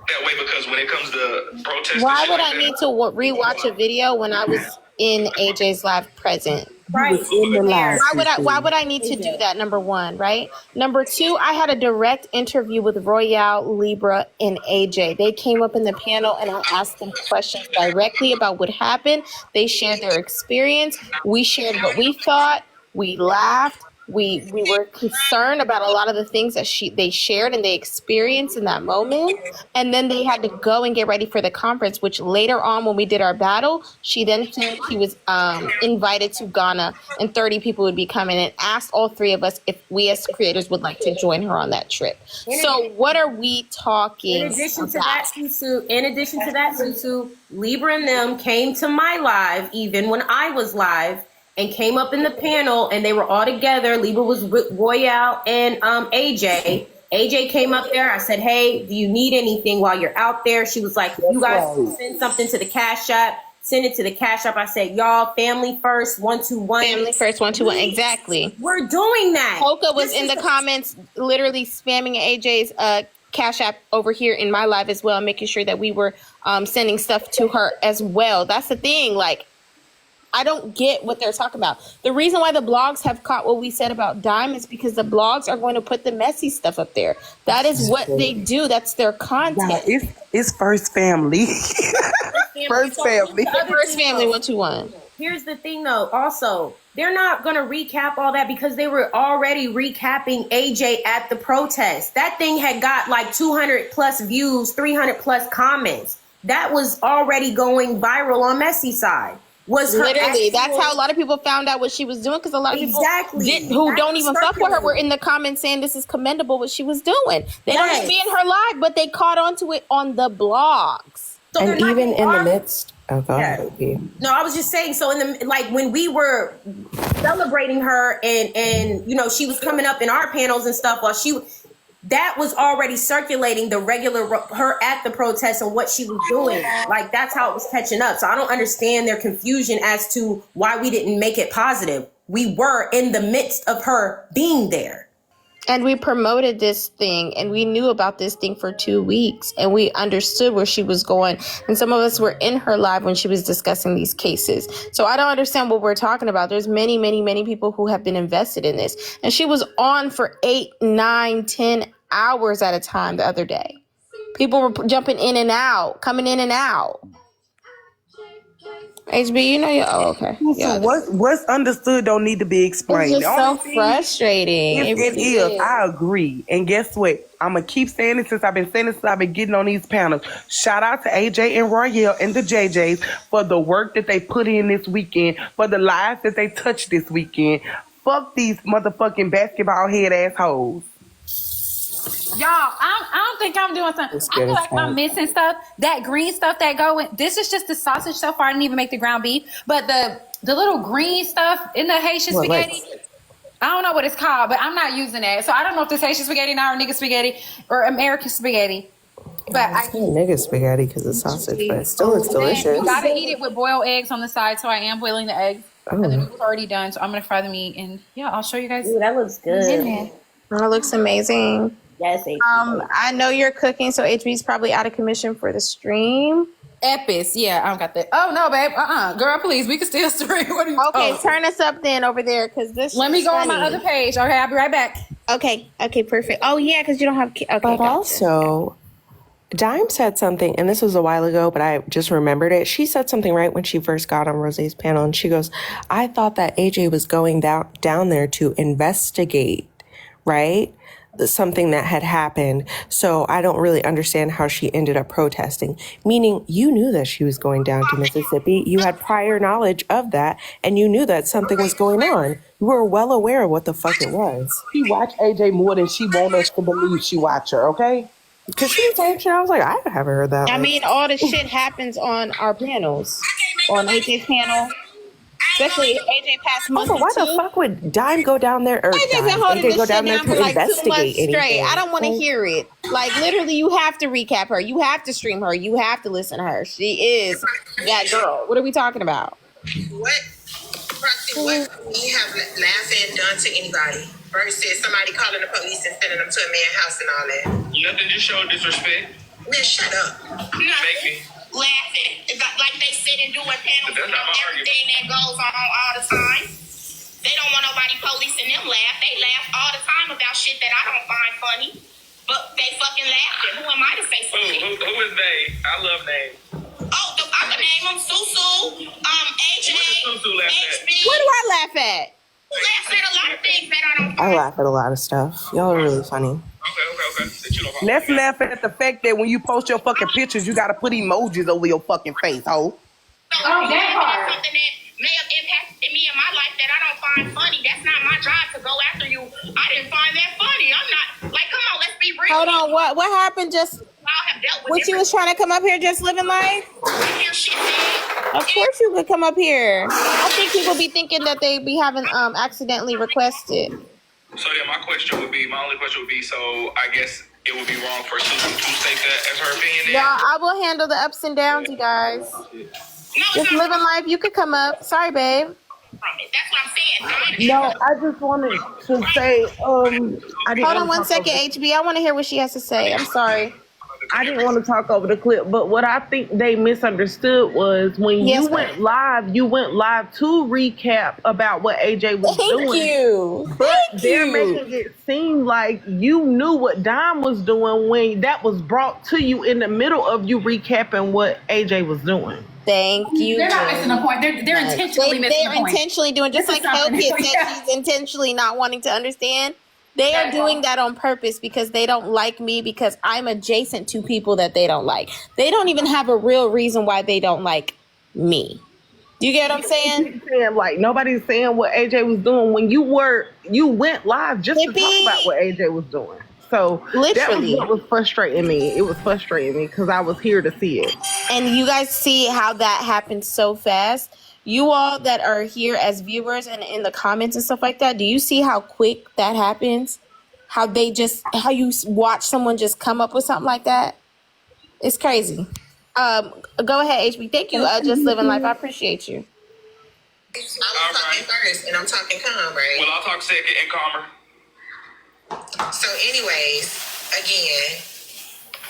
That way because when it comes to protesting, Why would I need to rewatch a video when I was in AJ's live present? Right. Why would I need to do that? Number one, right? Number two, I had a direct interview with Royale, Libra, and AJ. They came up in the panel and I asked them questions directly about what happened. They shared their experience. We shared what we thought. We laughed. we were concerned about a lot of the things that they shared and they experienced in that moment. And then they had to go and get ready for the conference, which later on when we did our battle, she then said he was invited to Ghana and 30 people would be coming, and asked all three of us if we as creators would like to join her on that trip. So what are we talking In addition to about? that, Susu, Libra and them came to my live even when I was live and came up in the panel, and they were all together. Libra was with Royale and AJ. AJ came up there. I said, hey, do you need anything while you're out there? She was like, you guys send something to the Cash App. Send it to the Cash App. I said, y'all, family first, 121. Family first, 121. Exactly. We're doing that. Polka was in the comments literally spamming AJ's Cash App over here in my live as well, making sure that we were sending stuff to her as well. That's the thing. Like, I don't get what they're talking about. The reason why the blogs have caught what we said about Dime is because the blogs are going to put the messy stuff up there. That is what they do. That's their content. Yeah, it's First Family. First Family. First Family 121. Here's the thing, though. Also, they're not going to recap all that because they were already recapping AJ at the protest. That thing had got like 200 plus views, 300 plus comments. That was already going viral on Messy side. Was her literally actual, that's how a lot of people found out what she was doing, because a lot of people who don't even fuck with her were in the comments saying this is commendable what she was doing. They don't even be in her live, but they caught on to it on the blogs. So and even in the midst of No, I was just saying, so in the like when we were celebrating her and you know she was coming up in our panels and stuff while that was already circulating the regular her at the protest and what she was doing. Like that's how it was catching up. So I don't understand their confusion as to why we didn't make it positive. We were in the midst of her being there. And we promoted this thing and we knew about this thing for 2 weeks and we understood where she was going. And some of us were in her live when she was discussing these cases. So I don't understand what we're talking about. There's many, many, many people who have been invested in this. And she was on for 8, 9, 10 hours at a time the other day. People were jumping in and out, coming in and out. HB, you know you. Oh, okay. Yeah, what's understood don't need to be explained. It's just so frustrating. It really is. I agree. And guess what? I'm gonna keep saying it since I've been saying it since I've been getting on these panels. Shout out to AJ and Royale and the JJs for the work that they put in this weekend, for the lives that they touched this weekend. Fuck these motherfucking basketball head assholes. Y'all, I don't think I'm doing something. I feel like I'm missing stuff. That green stuff that go in. This is just the sausage stuff. I didn't even make the ground beef. But the little green stuff in the Haitian spaghetti, I don't know what it's called, but I'm not using that. So I don't know if this Haitian spaghetti now or nigga spaghetti or American spaghetti. But I nigga spaghetti because it's sausage, but it still looks delicious. You gotta eat it with boiled eggs on the side. So I am boiling the eggs. And then it was already done. So I'm gonna fry the meat and yeah, I'll show you guys. Ooh, that looks good. That looks amazing. Yes, HB. I know you're cooking, so HB's probably out of commission for the stream. Epis, yeah, I don't got that. Oh no, babe, girl, please, we can still stream. What are you? Okay, turn us up then over there, because this. Let me go on my other page. Okay, I'll be right back. Okay, perfect. Oh yeah, because you don't have. Okay, but gotcha. Also, Dime said something, and this was a while ago, but I just remembered it. She said something right when she first got on Rosé's panel, and she goes, "I thought that AJ was going down there to investigate, right? Something that had happened. So I don't really understand how she ended up protesting." Meaning you knew that she was going down to Mississippi. You had prior knowledge of that and you knew that something was going on. You were well aware of what the fuck it was. She watched AJ more than she wants us to believe she watched her, okay? Because she was saying shit, I was like, I haven't heard that. I mean, all the shit happens on our panels. On AJ's panel. Especially AJ past month. Also, why the fuck would Dime go down there or AJ go down there to investigate anything? I don't want to hear it. Like literally, you have to recap her. You have to stream her. You have to listen to her. She is that girl. What are we talking about? What we have laughing done to anybody versus somebody calling the police and sending them to a man's house and all that? Nothing, just show disrespect. Man, shut up. Make me. Laughing. It's like they sit and do a panel about everything that goes on all the time. They don't want nobody policing them laugh. They laugh all the time about shit that I don't find funny. But they fucking laughing. Who am I to say something? Who is they? I love names. Oh, I can name them Susu, AJ, What does Susu laugh at? HB. What do I laugh at? Laugh at a lot of things that I don't I laugh at a lot of stuff. Y'all are really funny. Okay. That you don't Let's laugh at the fact that when you post your fucking pictures, you gotta put emojis over your fucking face, ho. So Oh, if that you part. do something that may have impacted me in my life that I don't find funny, that's not my job to go after you. I didn't find that funny. I'm not like, come on, let's be real. Hold on, what happened? Just Y'all have dealt with what you was trying to come up here, just living life. different shit, man. Of course you could come up here. I think people be thinking that they be having accidentally requested. So then my only question would be, so I guess it would be wrong for Susan to state that as her opinion. Then? Yeah, I will handle the ups and downs, you guys. Just living life, you could come up. Sorry, babe. That's what I'm saying. No, I just wanted to say, I didn't Hold on wanna one talk second, over- HB. I want to hear what she has to say. I'm sorry. I didn't want to talk over the clip, but what I think they misunderstood was when Yes, you went live to recap about what AJ was doing. Thank you. But Thank they're you. making it seem like you knew what Dime was doing when that was brought to you in the middle of you recapping what AJ was doing. Thank you. They're not missing the point. They're intentionally missing They're the point. intentionally doing, just This like is something- Hellkit said, Yeah. she's intentionally not wanting to understand. They are doing that on purpose because they don't like me, because I'm adjacent to people that they don't like. They don't even have a real reason why they don't like me. Do you get what I'm saying? Like nobody's saying what AJ was doing when you went live just to talk Hippie. about what AJ was doing. So Literally. that was what was frustrating me. It was frustrating me because I was here to see it. And you guys see how that happened so fast. You all that are here as viewers and in the comments and stuff like that, do you see how quick that happens? How you watch someone just come up with something like that? It's crazy. Go ahead, HB. Thank you, Just Living Life. I appreciate you. I was talking first, and I'm talking calm, right? Well, I'll talk second and calmer. So, anyways, again,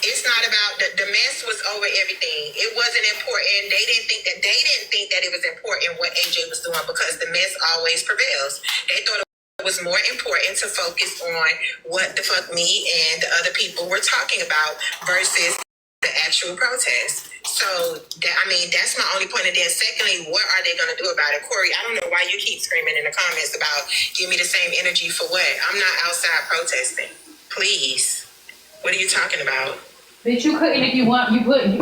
it's not about the mess was over everything. It wasn't important. They didn't think that it was important what AJ was doing because the mess always prevails. They thought it was more important to focus on what the fuck me and the other people were talking about versus the actual protest. So that's my only point. And then secondly, what are they gonna do about it? Corey, I don't know why you keep screaming in the comments about give me the same energy for what? I'm not outside protesting. Please. What are you talking about? Bitch, you couldn't if you want. You couldn't.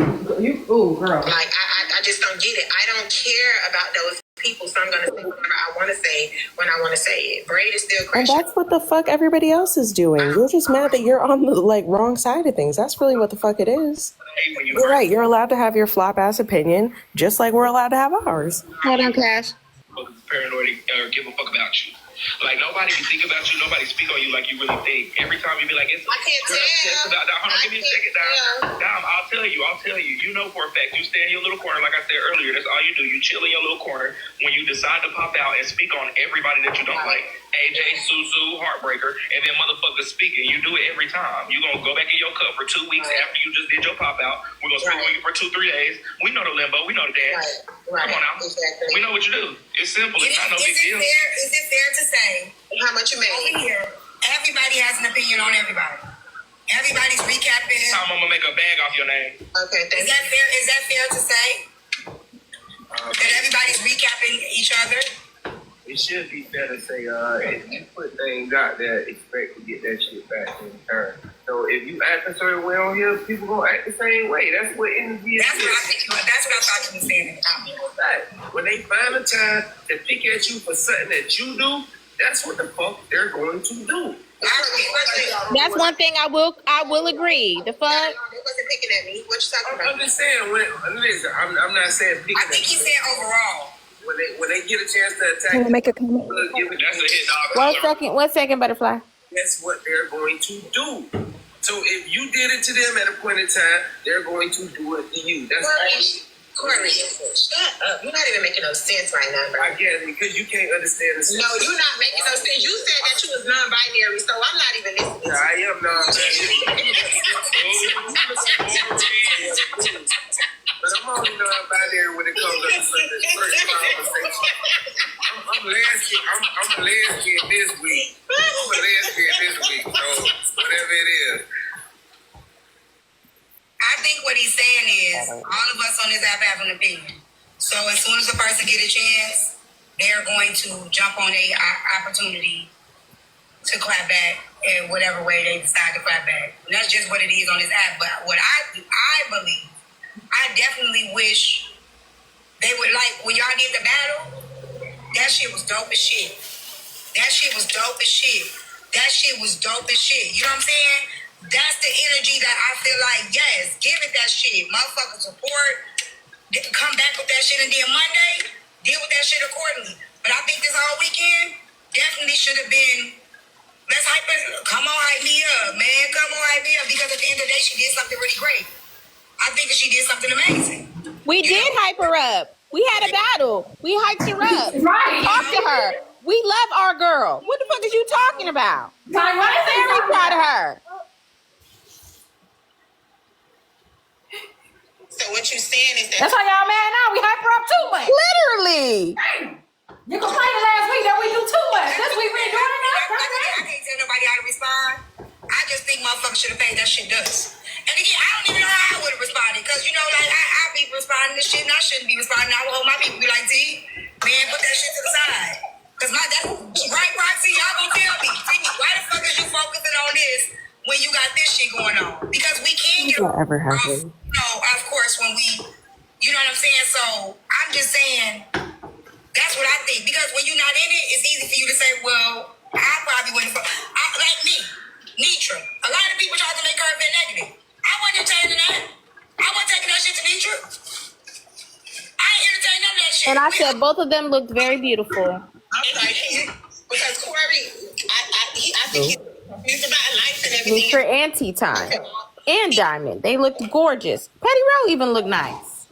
Ooh, girl. Like, I just don't get it. I don't care about those people, so I'm going to say whatever I want to say when I want to say it. Braid is still And Christian. that's what the fuck everybody else is doing. You're just mad that you're on the wrong side of things. That's really what the fuck it is. You're right. You're allowed to have your flop ass opinion, just like we're allowed to have ours. Hold on, Cash. Paranoid or give a fuck about you. Like nobody can think about you. Nobody speak on you like you really think. Every time you be like, "It's." I can't tell. Hold on, give me a second, Dom. I'll tell you. You know for a fact. You stay in your little corner, like I said earlier. That's all you do. You chill in your little corner. When you decide to pop out and speak on everybody that you don't like, AJ, Suzu, Heartbreaker, and then motherfuckers speaking. You do it every time. You gonna go back in your cup for 2 weeks after you just did your pop out. We're gonna speak on you for 2-3 days. We know the limbo. We know the dance. Right. Come on now. Exactly. We know what you do. It's simple. It's not no big deal. Is it fair to say how much you made? Over here, everybody has an opinion on everybody. Everybody's recapping. I'm gonna make a bag off your name. Okay, is that fair? Is that fair to say that everybody's recapping each other? It should be fair to say, if you put things out there, expect to get that shit back in return. So if you act a certain way on here, people gonna act the same way. That's what energy is. That's what I thought you were saying. When they find a time to pick at you for something that you do, that's what the fuck they're going to do. That's one thing I will agree. The fuck? They wasn't picking at me. What you talking about? I'm just saying. Listen, I'm not saying picking. I think he said overall. When they get a chance to attack, Can I make a comment? That's a hit, dog. One second, Butterfly. That's what they're going to do. So if you did it to them at a point in time, they're going to do it to you. That's all. Corey, shut up. You're not even making no sense right now, bro. I guess because you can't understand the sense. No, you're not making no sense. You said that you was non-binary, so I'm not even listening. I am non-binary. But I'm only non-binary when it comes to the first conversation. I'm lesbian. I'm a lesbian this week. So whatever it is. I think what he's saying is all of us on this app have an opinion. So as soon as a person get a chance, they're going to jump on a opportunity to clap back in whatever way they decide to clap back. And that's just what it is on this app. But what I believe, I definitely wish they would, like, when y'all did the battle, that shit was dope as shit. That shit was dope as shit. That shit was dope as shit. You know what I'm saying? That's the energy that I feel like, yes, give it that shit. Motherfuckers support, come back with that shit, and then Monday, deal with that shit accordingly. But I think this whole weekend definitely should have been, let's hype it, come on, hype me up, man. Come on, hype me up. Because at the end of the day, she did something really great. I think that she did something amazing. We did hype her up. We had a battle. We hyped her up. Right. Talked to her. We love our girl. What the fuck is you talking about? I'm very proud of her. So what you saying is that That's how y'all mad now. We hype her up too much. Literally. You complained last week that we do too much. This week we're doing I can't tell nobody how to respond. I just think motherfuckers should have paid that shit dust. And again, I don't even know how I would have responded. Because, you know, like, I be responding to shit and I shouldn't be responding. I would hold my people be like, T, man, put that shit to the side. Because that's right, Roxy, y'all gonna tell me. T, why the fuck is you focusing on this when you got this shit going on? Because we can get off, you know, of course, when we, you know what I'm saying? So, I'm just saying, that's what I think. Because when you're not in it, it's easy for you to say, well, I probably wouldn't. Like me, Nitra. A lot of people try to make her a bit negative. I wasn't entertaining that. I wasn't taking that shit to Nitra. I ain't entertaining none of that shit. And I said both of them looked very beautiful. Because Corey, I think he's about life and everything. For Anti-Time and Diamond, they looked gorgeous. Petty Row even looked nice.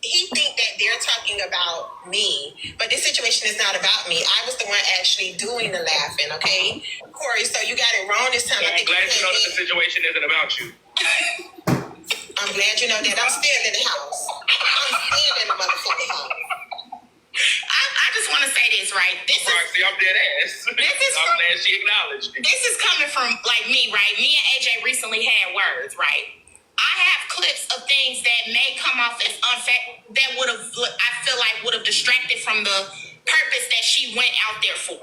He think that they're talking about me, but this situation is not about me. I was the one actually doing the laughing, okay? Corey, so you got it wrong this time. I'm glad you know that the situation isn't about you. I'm glad you know that. I'm still in the house. I'm still in the motherfucking house. I just want to say this, right? Roxy, I'm dead ass. I'm glad she acknowledged it. This is coming from, like, me, right? Me and AJ recently had words, right? I have clips of things that may come off as unfair that would have, I feel like, would have distracted from the purpose that she went out there for.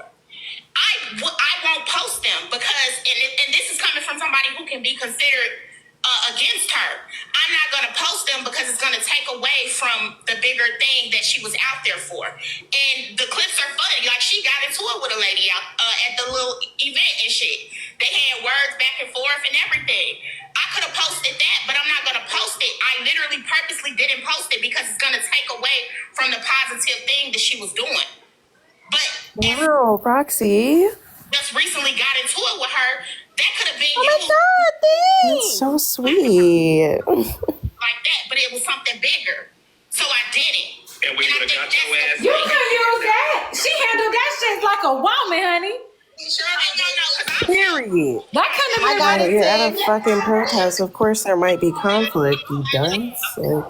I won't post them because, and this is coming from somebody who can be considered against her. I'm not going to post them because it's going to take away from the bigger thing that she was out there for. And the clips are funny. Like, she got into it with a lady out at the little event and shit. They had words back and forth and everything. I could have posted that, but I'm not going to post it. I literally purposely didn't post it because it's going to take away from the positive thing that she was doing. But wow, Roxy. just recently got into it with her. That could have been Oh my God, thanks. That's so sweet. like that, but it was something bigger. So I did it. And we would have got your ass. You can use that. She handled that shit like a woman, honey. Period. That couldn't have been You're at a fucking protest. Of course, there might be conflict. You done? So. Y'all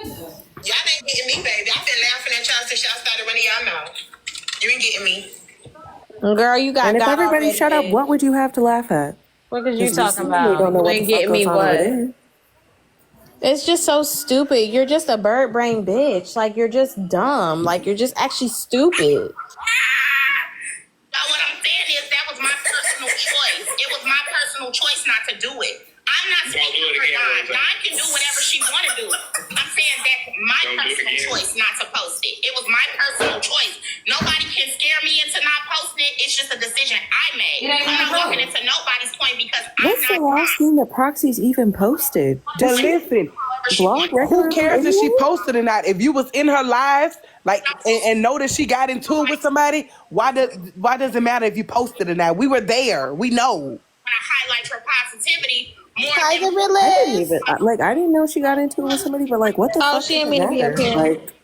ain't getting me, baby. I've been laughing at y'all since y'all started running y'all mouth. You ain't getting me. Girl, you got And if God everybody already. shut up, what would you have to laugh at? What was you talking We about? don't know You what ain't the fuck getting me goes on over what? there. It's just so stupid. You're just a bird brain bitch. Like, you're just dumb. Like, you're just actually stupid. But what I'm saying is that was my personal choice. It was my personal choice not to do it. I'm not speaking for Don. Don can do whatever she want to do. I'm saying that's my personal choice not to post it. It was my personal choice. Nobody can scare me into not posting it. It's just a decision I made. I'm not walking into nobody's point because What's the last thing that Proxy's even posted? But listen, Vlog who regular cares if she video? posted or not? If you was in her live, like, and know that she got into it with somebody, why does it matter if you posted or not? We were there. We know. want to highlight her positivity more Tiger than I didn't even I didn't know she got into it with somebody, but like, what the fuck? she didn't does mean it to be matter? up here. Like,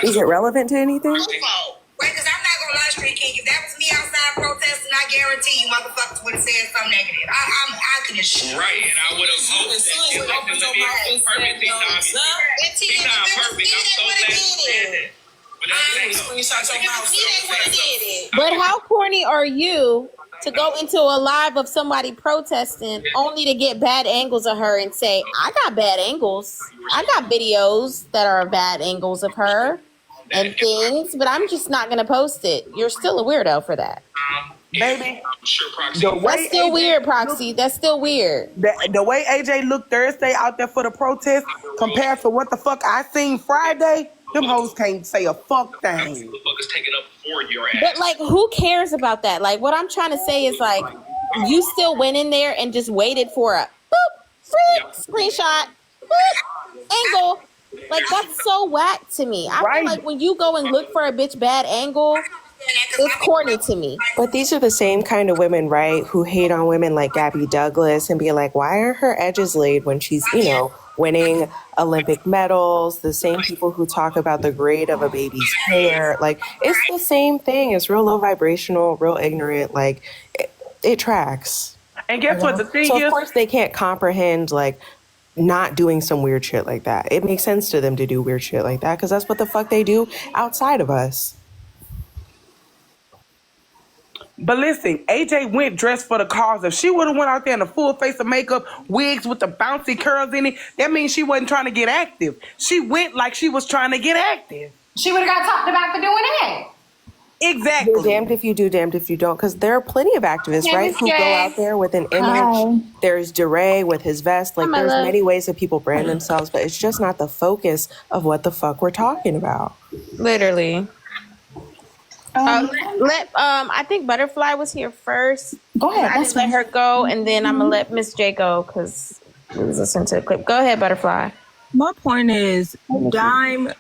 is it relevant to anything? Right, because I'm not going to lie, Street King. If that was me outside protesting, I guarantee you motherfuckers would have said something negative. I can assure you. Right, and I would have hoped that she would have been perfect. She's not perfect. I'm so glad she did it. But that's But how corny are you to go into a live of somebody protesting only to get bad angles of her and say, I got bad angles. I got videos that are bad angles of her and things, but I'm just not going to post it. You're still a weirdo for that. baby. I'm sure Proxy. The way That's still AJ weird, Proxy. That's still weird. the way AJ looked Thursday out there for the protest compared to what the fuck I seen Friday, them hoes can't say a fuck thing. Motherfuckers taking up for your ass. But like, who cares about that? Like, what I'm trying to say is like, you still went in there and just waited for a boop, screenshot, boop, angle. Like, that's so whack to me. I feel like when you go and look for a bitch bad angle, it's corny to me. But these are the same kind of women, right, who hate on women like Gabby Douglas and be like, why are her edges laid when she's, winning Olympic medals? The same people who talk about the grade of a baby's hair. Like, it's the same thing. It's real low vibrational, real ignorant. Like, it tracks. And guess what? The thing so is, of course, they can't comprehend, like, not doing some weird shit like that. It makes sense to them to do weird shit like that because that's what the fuck they do outside of us. but listen, AJ went dressed for the cause. If she would have went out there in a full face of makeup, wigs with the bouncy curls in it, that means she wasn't trying to get active. She went like she was trying to get active. She would have got talked about for doing that. Exactly. You're damned if you do, damned if you don't, because there are plenty of activists, Hey, right, Miss who go J. out there with an image. Hi. There's DeRay with his vest. Like, Hi, my there's love. many ways that people brand themselves, but it's just not the focus of what the fuck we're talking about. Literally. I think Butterfly was here first. Go ahead. I just let her go, and then I'm gonna let Miss J go because we was listening to the clip. Go ahead, Butterfly. My point is, Dime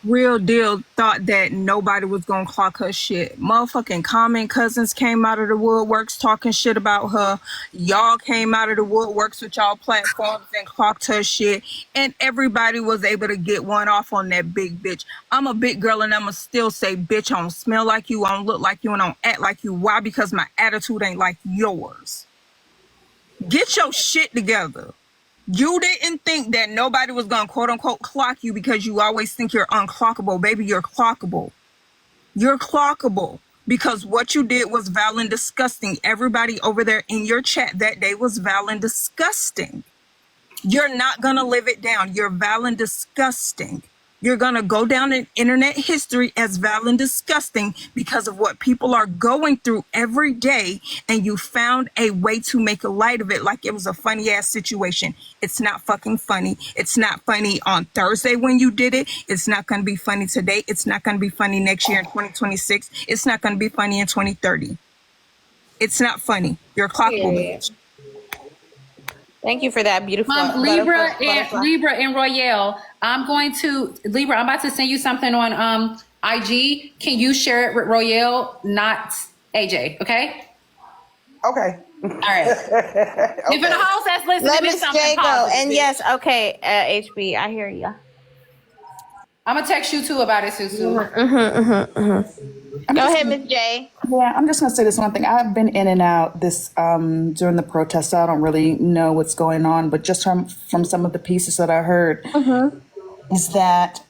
real deal thought that nobody was gonna clock her shit. Motherfucking Common Cousins came out of the woodworks talking shit about her. Y'all came out of the woodworks with y'all platforms and clocked her shit. And everybody was able to get one off on that big bitch. I'm a big girl and I'ma still say, bitch, I don't smell like you, I don't look like you, and I don't act like you. Why? Because my attitude ain't like yours. Get your shit together. You didn't think that nobody was going to quote unquote clock you because you always think you're unclockable. Baby, you're clockable. You're clockable because what you did was vile and disgusting. Everybody over there in your chat that day was vile and disgusting. You're not going to live it down. You're vile and disgusting. You're going to go down in internet history as vile and disgusting because of what people are going through every day, and you found a way to make a light of it like it was a funny ass situation. It's not fucking funny. It's not funny on Thursday when you did it. It's not going to be funny today. It's not going to be funny next year in 2026. It's not going to be funny in 2030. It's not funny. You're a clockable bitch. Thank you for that beautiful Libra Butterfly. and Royale. I'm about to send you something on IG. Can you share it with Royale, not AJ? Okay. Okay. All right. If for the house that's listening, Let it's Miss something J go. positive. And yes, okay, HB, I hear you. I'm gonna text you too about it, Susu. Go ahead, Miss J. Yeah, I'm just gonna say this one thing. I've been in and out this during the protest, so I don't really know what's going on. But just from some of the pieces that I heard, is that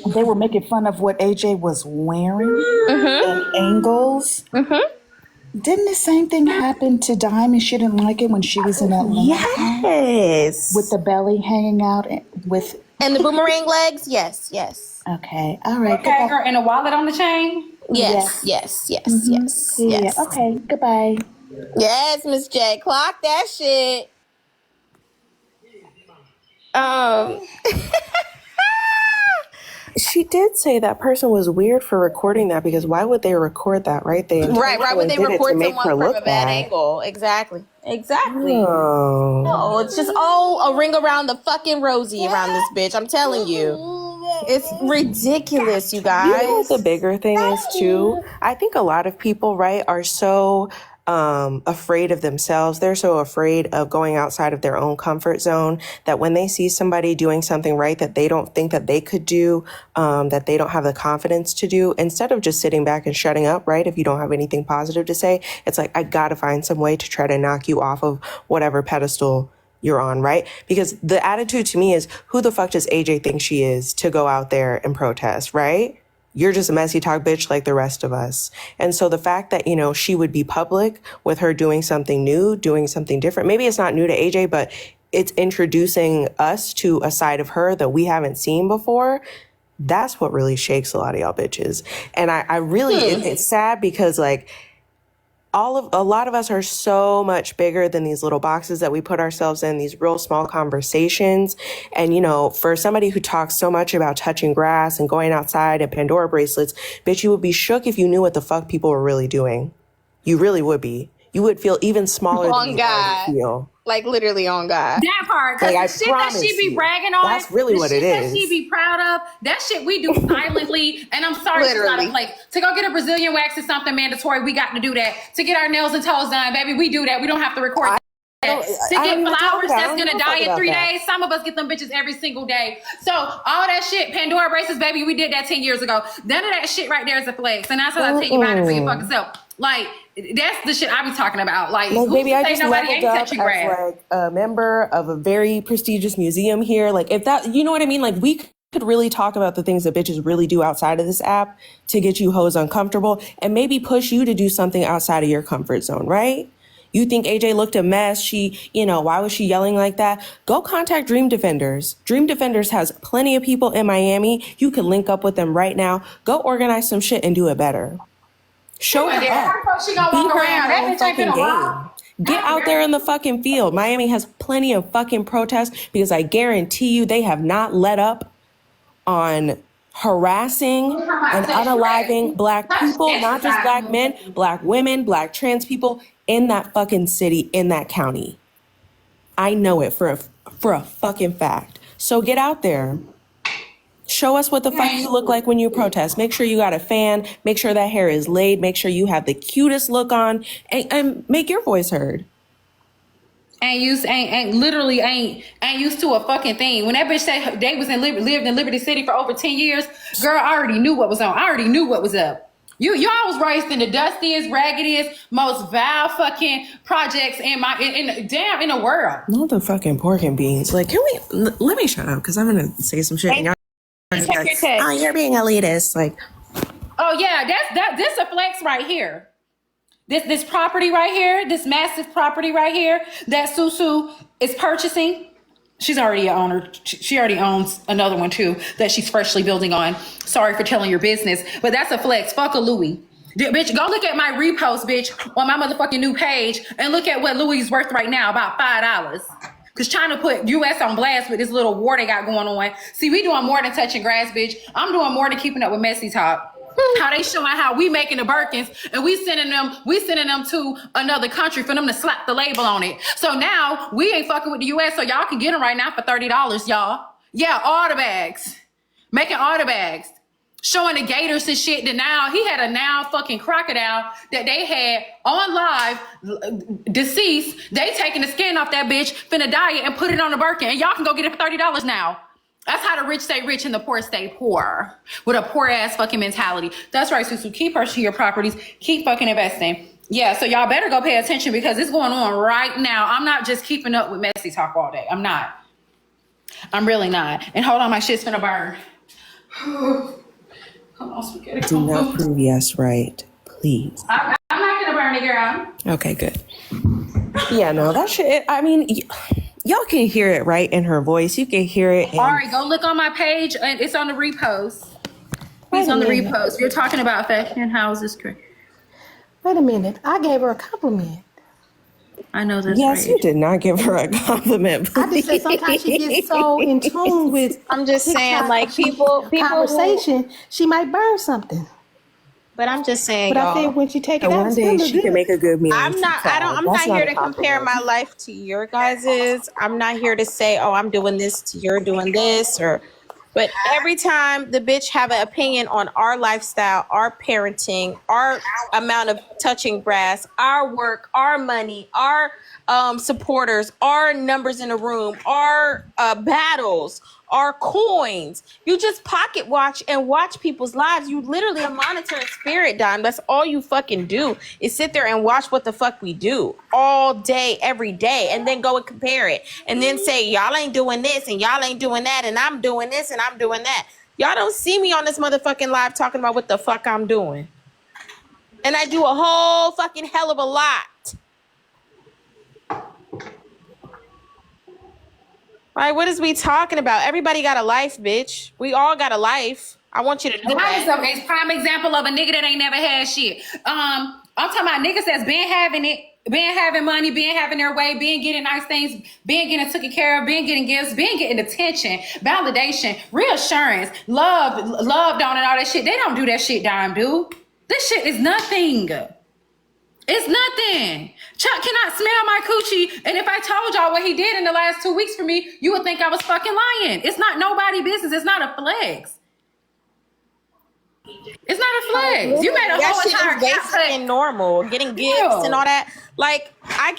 they were making fun of what AJ was wearing and angles. Didn't the same thing happen to Dime and she didn't like it when she was in Atlanta? Yes. With the belly hanging out with And the boomerang legs? Yes, yes. Okay, all right. Okay, girl, and a wallet on the chain? Yes, yes, yes, yes, yes. Yeah, okay, goodbye. Yes, Miss J. Clock that shit. She did say that person was weird for recording that because why would they record that, right? They Right, why would they intentionally did it record to make someone her from a look bad bad. angle? Exactly. Exactly. Oh. No, it's just a ring around the fucking rosy around this bitch. I'm telling you. It's ridiculous, you guys. You know what the bigger thing is too? I think a lot of people, right, are so afraid of themselves. They're so afraid of going outside of their own comfort zone that when they see somebody doing something right that they don't think that they could do, that they don't have the confidence to do, instead of just sitting back and shutting up, right? If you don't have anything positive to say, it's like, I gotta find some way to try to knock you off of whatever pedestal you're on, right? Because the attitude to me is, who the fuck does AJ think she is to go out there and protest, right? You're just a messy talk bitch like the rest of us. And so the fact that, you know, she would be public with her doing something new, doing something different, maybe it's not new to AJ, but it's introducing us to a side of her that we haven't seen before. That's what really shakes a lot of y'all bitches. And I really, it's sad because like, a lot of us are so much bigger than these little boxes that we put ourselves in, these real small conversations. And, you know, for somebody who talks so much about touching grass and going outside and Pandora bracelets, bitch, you would be shook if you knew what the fuck people were really doing. You really would be. You would feel even smaller than you already feel. Like literally on God. That part, because Like, I the shit that she be promise bragging on, that's really what it the shit is. that she be proud of, that shit we do silently. And I'm sorry, it's not a Literally. place. To go get a Brazilian wax is something mandatory. We got to do that. To get our nails and toes done, baby, we do that. We don't have to record. To don't get even talk flowers about it. I that's don't gonna give a fuck die in about 3 that. days. Some of us get them bitches every single day. So all that shit, Pandora bracelets, baby, we did that 10 years ago. None of that shit right there is a flex. And that's how I tell you about it for your fucking self. Like, that's the shit I be talking about. Like, Like, who baby, I say just nobody leveled ain't up touching as grass? like a member of a very prestigious museum here. Like, if that, you know what I mean? Like, we could really talk about the things that bitches really do outside of this app to get you hoes uncomfortable and maybe push you to do something outside of your comfort zone, right? You think AJ looked a mess? She, you know, why was she yelling like that? Go contact Dream Defenders. Dream Defenders has plenty of people in Miami. You can link up with them right now. Go organize some shit and do it better. Show her up. She gonna Be walk her around. in That her own bitch ain't been fucking around. game. Get out there in the fucking field. Miami has plenty of fucking protests because I guarantee you they have not let up on harassing and unaliving black people, not just black men, black women, black trans people in that fucking city, in that county. I know it for a fucking fact. So get out there. Show us what the fuck you look like when you protest. Make sure you got a fan. Make sure that hair is laid. Make sure you have the cutest look on, and make your voice heard. Ain't used to a fucking thing. When that bitch said they was lived in Liberty City for over 10 years, girl, I already knew what was on. I already knew what was up. Y'all was raised in the dustiest, raggediest, most vile fucking projects in the world. Not the fucking pork and beans. Like, can we let me shut up because I'm gonna say some shit. And y'all Check your text. oh, you're being elitist. Like, Oh yeah, this a flex right here. This property right here, this massive property right here that Susu is purchasing. She's already an owner. She already owns another one too that she's freshly building on. Sorry for telling your business, but that's a flex. Fuck a Louis. Bitch, go look at my repost, bitch, on my motherfucking new page and look at what Louis is worth right now, about $5. Because China put U.S. on blast with this little war they got going on. See, we doing more than touching grass, bitch. I'm doing more than keeping up with Messy Talk. How they showing how we making the Birkins and we sending them to another country for them to slap the label on it. So now we ain't fucking with the U.S. So y'all can get them right now for $30, y'all. Yeah, all the bags. Making all the bags. Showing the gators and shit that now he had a now fucking crocodile that they had on live, deceased. They taking the skin off that bitch, finna dye it and put it on the Birkin. And y'all can go get it for $30 now. That's how the rich stay rich and the poor stay poor. With a poor ass fucking mentality. That's right, Susu. Keep purchasing your properties. Keep fucking investing. Yeah, so y'all better go pay attention because it's going on right now. I'm not just keeping up with Messy Talk all day. I'm not. I'm really not. And hold on, my shit's finna burn. Come on, spaghetti. do not prove yes right, please. I'm not gonna burn it, girl. Okay, good. Yeah, no, that shit. I mean, y'all can hear it right in her voice. You can hear it. All right, go look on my page. And it's on the repost. It's on the repost. You're talking about fashion houses. Wait a minute. I gave her a compliment. I know this. Yes, you did not give her a compliment. I just said sometimes she gets so in tune with. I'm just saying, like, people conversation, she might burn something. But I'm just saying, But I y'all. think when she take it And out, one it's day gonna look she can good. make a good meal. I'm not here to compare my life to your guys's. I'm not here to say, oh, I'm doing this to you're doing this, but every time the bitch have an opinion on our lifestyle, our parenting, our amount of touching grass, our work, our money, our supporters, our numbers in the room, our battles, our coins. You just pocket watch and watch people's lives. You literally a monitoring spirit, Don. That's all you fucking do is sit there and watch what the fuck we do all day, every day, and then go and compare it. And then say, y'all ain't doing this and y'all ain't doing that and I'm doing this and I'm doing that. Y'all don't see me on this motherfucking live talking about what the fuck I'm doing. And I do a whole fucking hell of a lot. Like, what is we talking about? Everybody got a life, bitch. We all got a life. I want you to know That that. is a prime example of a nigga that ain't never had shit. I'm talking about niggas that's been having it, been having money, been having their way, been getting nice things, been getting taken care of, been getting gifts, been getting attention, validation, reassurance, loved on and all that shit. They don't do that shit, Dime, dude. This shit is nothing. It's nothing. Chuck cannot smell my coochie. And if I told y'all what he did in the last 2 weeks for me, you would think I was fucking lying. It's not nobody business. It's not a flex. It's not a flex. You made a that whole shit entire is basic and normal. Getting gifts and all that. Like I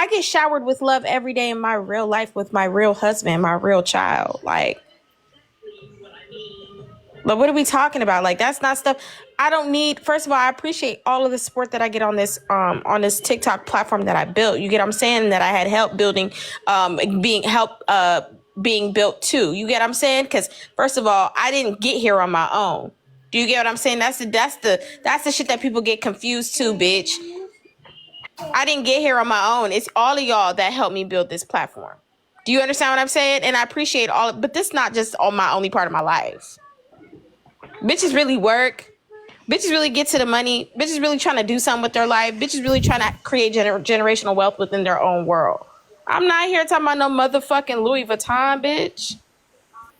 get showered with love every day in my real life with my real husband, my real child. Like, but what are we talking about? Like that's not stuff I don't need. First of all, I appreciate all of the support that I get on this TikTok platform that I built. You get what I'm saying? That I had help building, being built too. You get what I'm saying? Because first of all, I didn't get here on my own. Do you get what I'm saying? That's the shit that people get confused too, bitch. I didn't get here on my own. It's all of y'all that helped me build this platform. Do you understand what I'm saying? And I appreciate all, but this not just on my only part of my life. Bitches really work. Bitches really get to the money. Bitches really trying to do something with their life. Bitches really trying to create generational wealth within their own world. I'm not here talking about no motherfucking Louis Vuitton, bitch.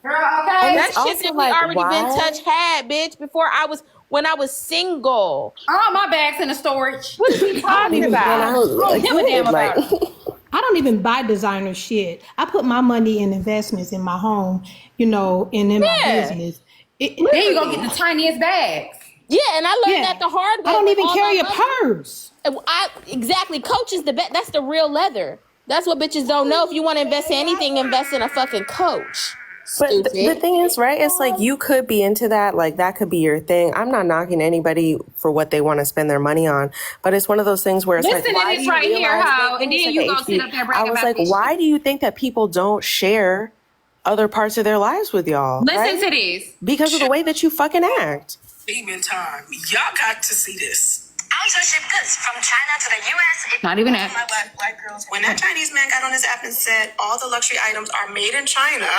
Girl, okay. And that shit that we already been had, bitch, when I was single. All my bags in the storage. What are we talking about? I don't give a damn about it. I don't even buy designer shit. I put my money in investments in my home, and in my business. Then you go get the tiniest bags. Yeah, and I learned that the hard way. I don't even carry a purse. Exactly. Coach is the best. That's the real leather. That's what bitches don't know. If you want to invest in anything, invest in a fucking Coach. But the thing is, right, it's like you could be into that. Like that could be your thing. I'm not knocking anybody for what they want to spend their money on. But it's one of those things where it's listen like, why to this do you right here, realize Ho, that- and then It's you like go sit up there bragging I was about like, this why shit. do you think that people don't share other parts of their lives with y'all? Listen right? to this. Because of the way that you fucking act. Even time. Y'all got to see this. I also ship goods from China to the U.S. Not even that. My black girls. When that Chinese man got on his app and said all the luxury items are made in China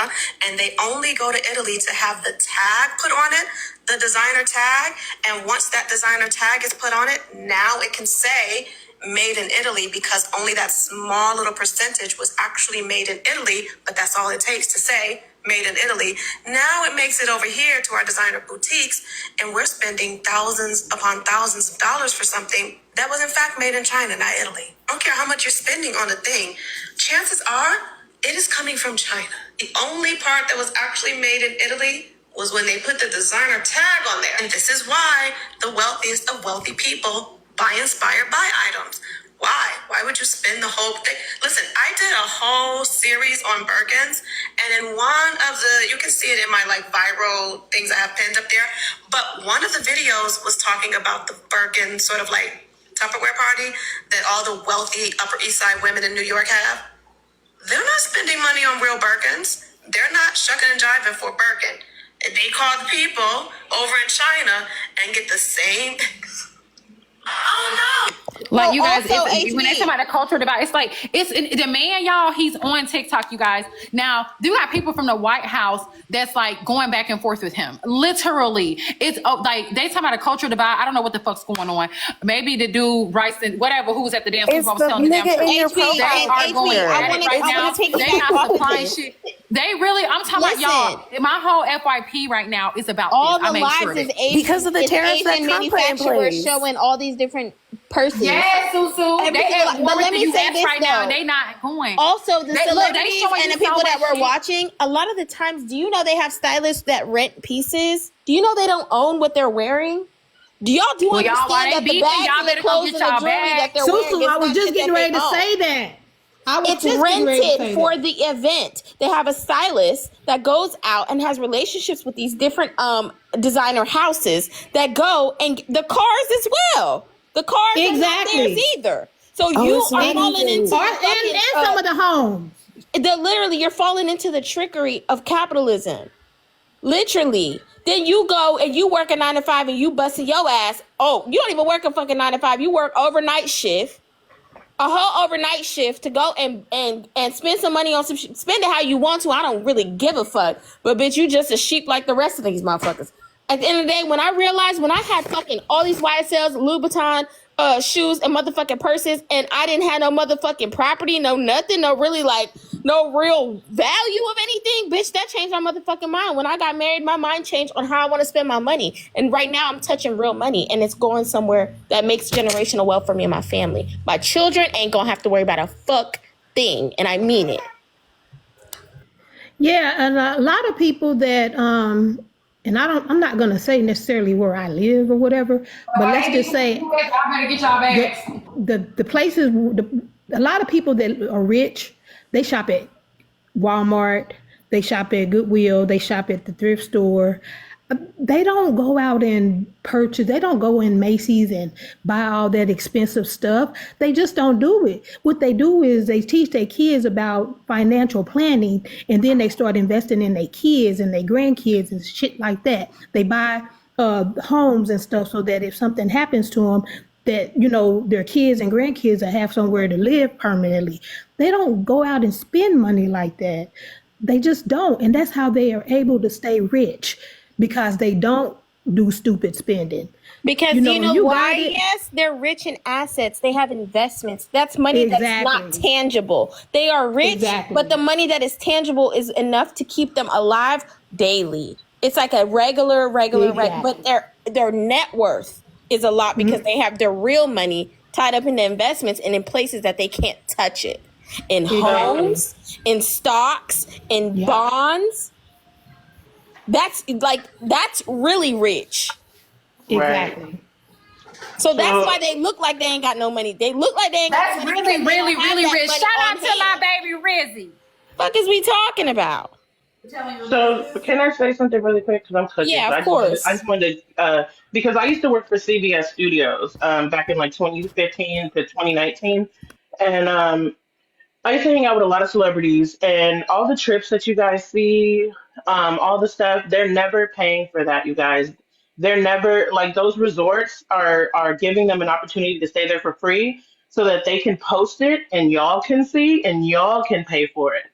and they only go to Italy to have the tag put on it, the designer tag, and once that designer tag is put on it, now it can say made in Italy because only that small little percentage was actually made in Italy, but that's all it takes to say made in Italy. Now it makes it over here to our designer boutiques and we're spending thousands upon thousands of dollars for something that was in fact made in China, not Italy. I don't care how much you're spending on a thing. Chances are it is coming from China. The only part that was actually made in Italy was when they put the designer tag on there. And this is why the wealthiest of wealthy people buy inspired by items. Why? Why would you spend the whole thing? Listen, I did a whole series on Birkins, and in one of you can see it in my viral things I have pinned up there, but one of the videos was talking about the Birkin sort of Tupperware party that all the wealthy Upper East Side women in New York have. They're not spending money on real Birkins. They're not shucking and jiving for Birkin. They call the people over in China and get the same. Oh no. Like you guys, also, when they talk about the culture divide, it's like the man, y'all. He's on TikTok, you guys. Now, you got people from the White House that's going back and forth with him. Literally, it's like they talk about a culture divide. I don't know what the fuck's going on. Maybe the dude Rice and whatever who was at the damn Super Bowl was telling the damn truth. They are going at it right now. They not supplying shit. They really. I'm talking about y'all. My whole FYP right now is about all this. the lies is Asian, because of the tariffs that Asian Trump put in manufacturers place. showing all these different persons. Yes, Susu. They at war but with let the me say US this right now, and though. they not going. Also, the celebrities showing and the you people so that much were shit. watching, a lot of the times, do you know they have stylists that rent pieces? Do you know they don't own what they're wearing? Do y'all Well, y'all, understand why that they the beefing, bags y'all and the better go clothes get and the y'all jewelry that bags. they're wearing Susu, is I was not just shit getting that ready they to own. say that. It's rented for the event. They have a stylist that goes out and has relationships with these different designer houses that go and the cars as well. The cars are not theirs either. So you are falling into and some of the homes. Literally, you're falling into the trickery of capitalism. Literally. Then you go and you work a 9 to 5 and you busting your ass. Oh, you don't even work a fucking 9 to 5. You work overnight shift. A whole overnight shift to go and spend some money on some spend it how you want to. I don't really give a fuck. But bitch, you just a sheep like the rest of these motherfuckers. At the end of the day, when I realized when I had fucking all these YSLs, Louboutin shoes and motherfucking purses, and I didn't have no motherfucking property, no nothing, no really like no real value of anything, bitch, that changed my motherfucking mind. When I got married, my mind changed on how I want to spend my money. And right now I'm touching real money, and it's going somewhere that makes generational wealth for me and my family. My children ain't gonna have to worry about a fuck thing, and I mean it. Yeah, and a lot of people that and I'm not gonna say necessarily where I live or whatever, but let's just say y'all better get y'all bags. the places, a lot of people that are rich, they shop at Walmart, they shop at Goodwill, they shop at the thrift store. They don't go out and purchase. They don't go in Macy's and buy all that expensive stuff. They just don't do it. What they do is they teach their kids about financial planning, and then they start investing in their kids and their grandkids and shit like that. They buy homes and stuff so that if something happens to them, that, you know, their kids and grandkids will have somewhere to live permanently. They don't go out and spend money like that. They just don't. And that's how they are able to stay rich, because they don't do stupid spending. Because you know why? Yes, they're rich in assets. They have investments. That's money that's not tangible. They are rich, but the money that is tangible is enough to keep them alive daily. It's like a regular, but their net worth is a lot because they have their real money tied up in the investments and in places that they can't touch it. In homes, in stocks, in bonds. That's really rich. Exactly. So that's why they look like they ain't got no money. They look like they ain't got no money. That's really rich. Shout out to my baby Rizzy. Fuck is we talking about? So can I say something really quick? Because I'm cooking. Yeah, of course. I just wanted to, because I used to work for CBS Studios back in like 2015 to 2019. And I used to hang out with a lot of celebrities, and all the trips that you guys see, all the stuff, they're never paying for that, you guys. They're never, like, those resorts are giving them an opportunity to stay there for free so that they can post it and y'all can see and y'all can pay for it.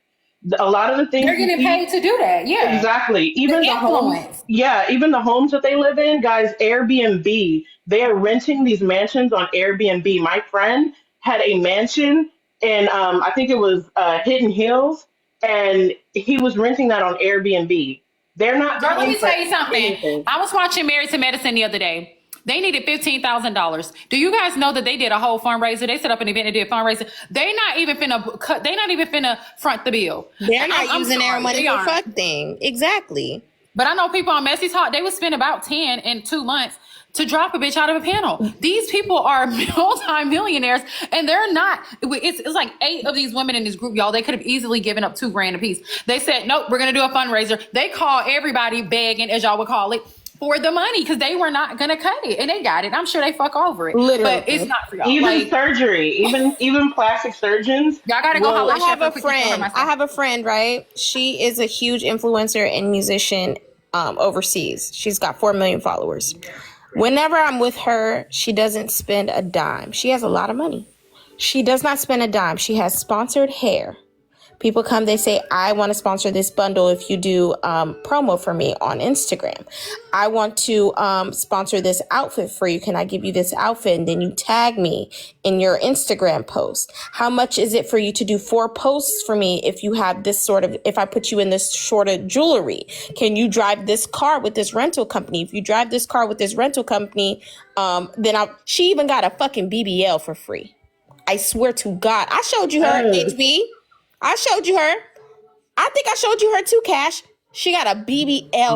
A lot of the things they're getting paid to do that. Yeah, exactly. Even the homes, even the homes that they live in, guys, Airbnb, they are renting these mansions on Airbnb. My friend had a mansion in I think it was Hidden Hills, and he was renting that on Airbnb. They're not. Girl, let me tell you something. I was watching Married to Medicine the other day. They needed $15,000. Do you guys know that they did a whole fundraiser? They set up an event and did a fundraiser. They not even finna front the bill. They're not using their money for fuck thing. Exactly. But I know people on Messy Talk, they would spend about 10 in 2 months to drop a bitch out of a panel. These people are multi-millionaires, and they're not. It's like 8 of these women in this group, y'all. They could have easily given up $2,000 a piece. They said, nope, we're gonna do a fundraiser. They call everybody begging, as y'all would call it, for the money, because they were not gonna cut it, and they got it. I'm sure they fuck over it. Literally. But it's not for y'all. Even surgery, even plastic surgeons. Y'all gotta go. I have a friend, right? She is a huge influencer and musician overseas. She's got 4 million followers. Whenever I'm with her, she doesn't spend a dime. She has a lot of money. She does not spend a dime. She has sponsored hair. People come, they say, I want to sponsor this bundle if you do promo for me on Instagram. I want to sponsor this outfit for you. Can I give you this outfit? And then you tag me in your Instagram post. How much is it for you to do 4 posts for me if you have this sort of, if I put you in this sort of jewelry? Can you drive this car with this rental company? If you drive this car with this rental company, then she even got a fucking BBL for free. I swear to God. I showed you her, HB. I showed you her. I think I showed you her too, Cash. She got a BBL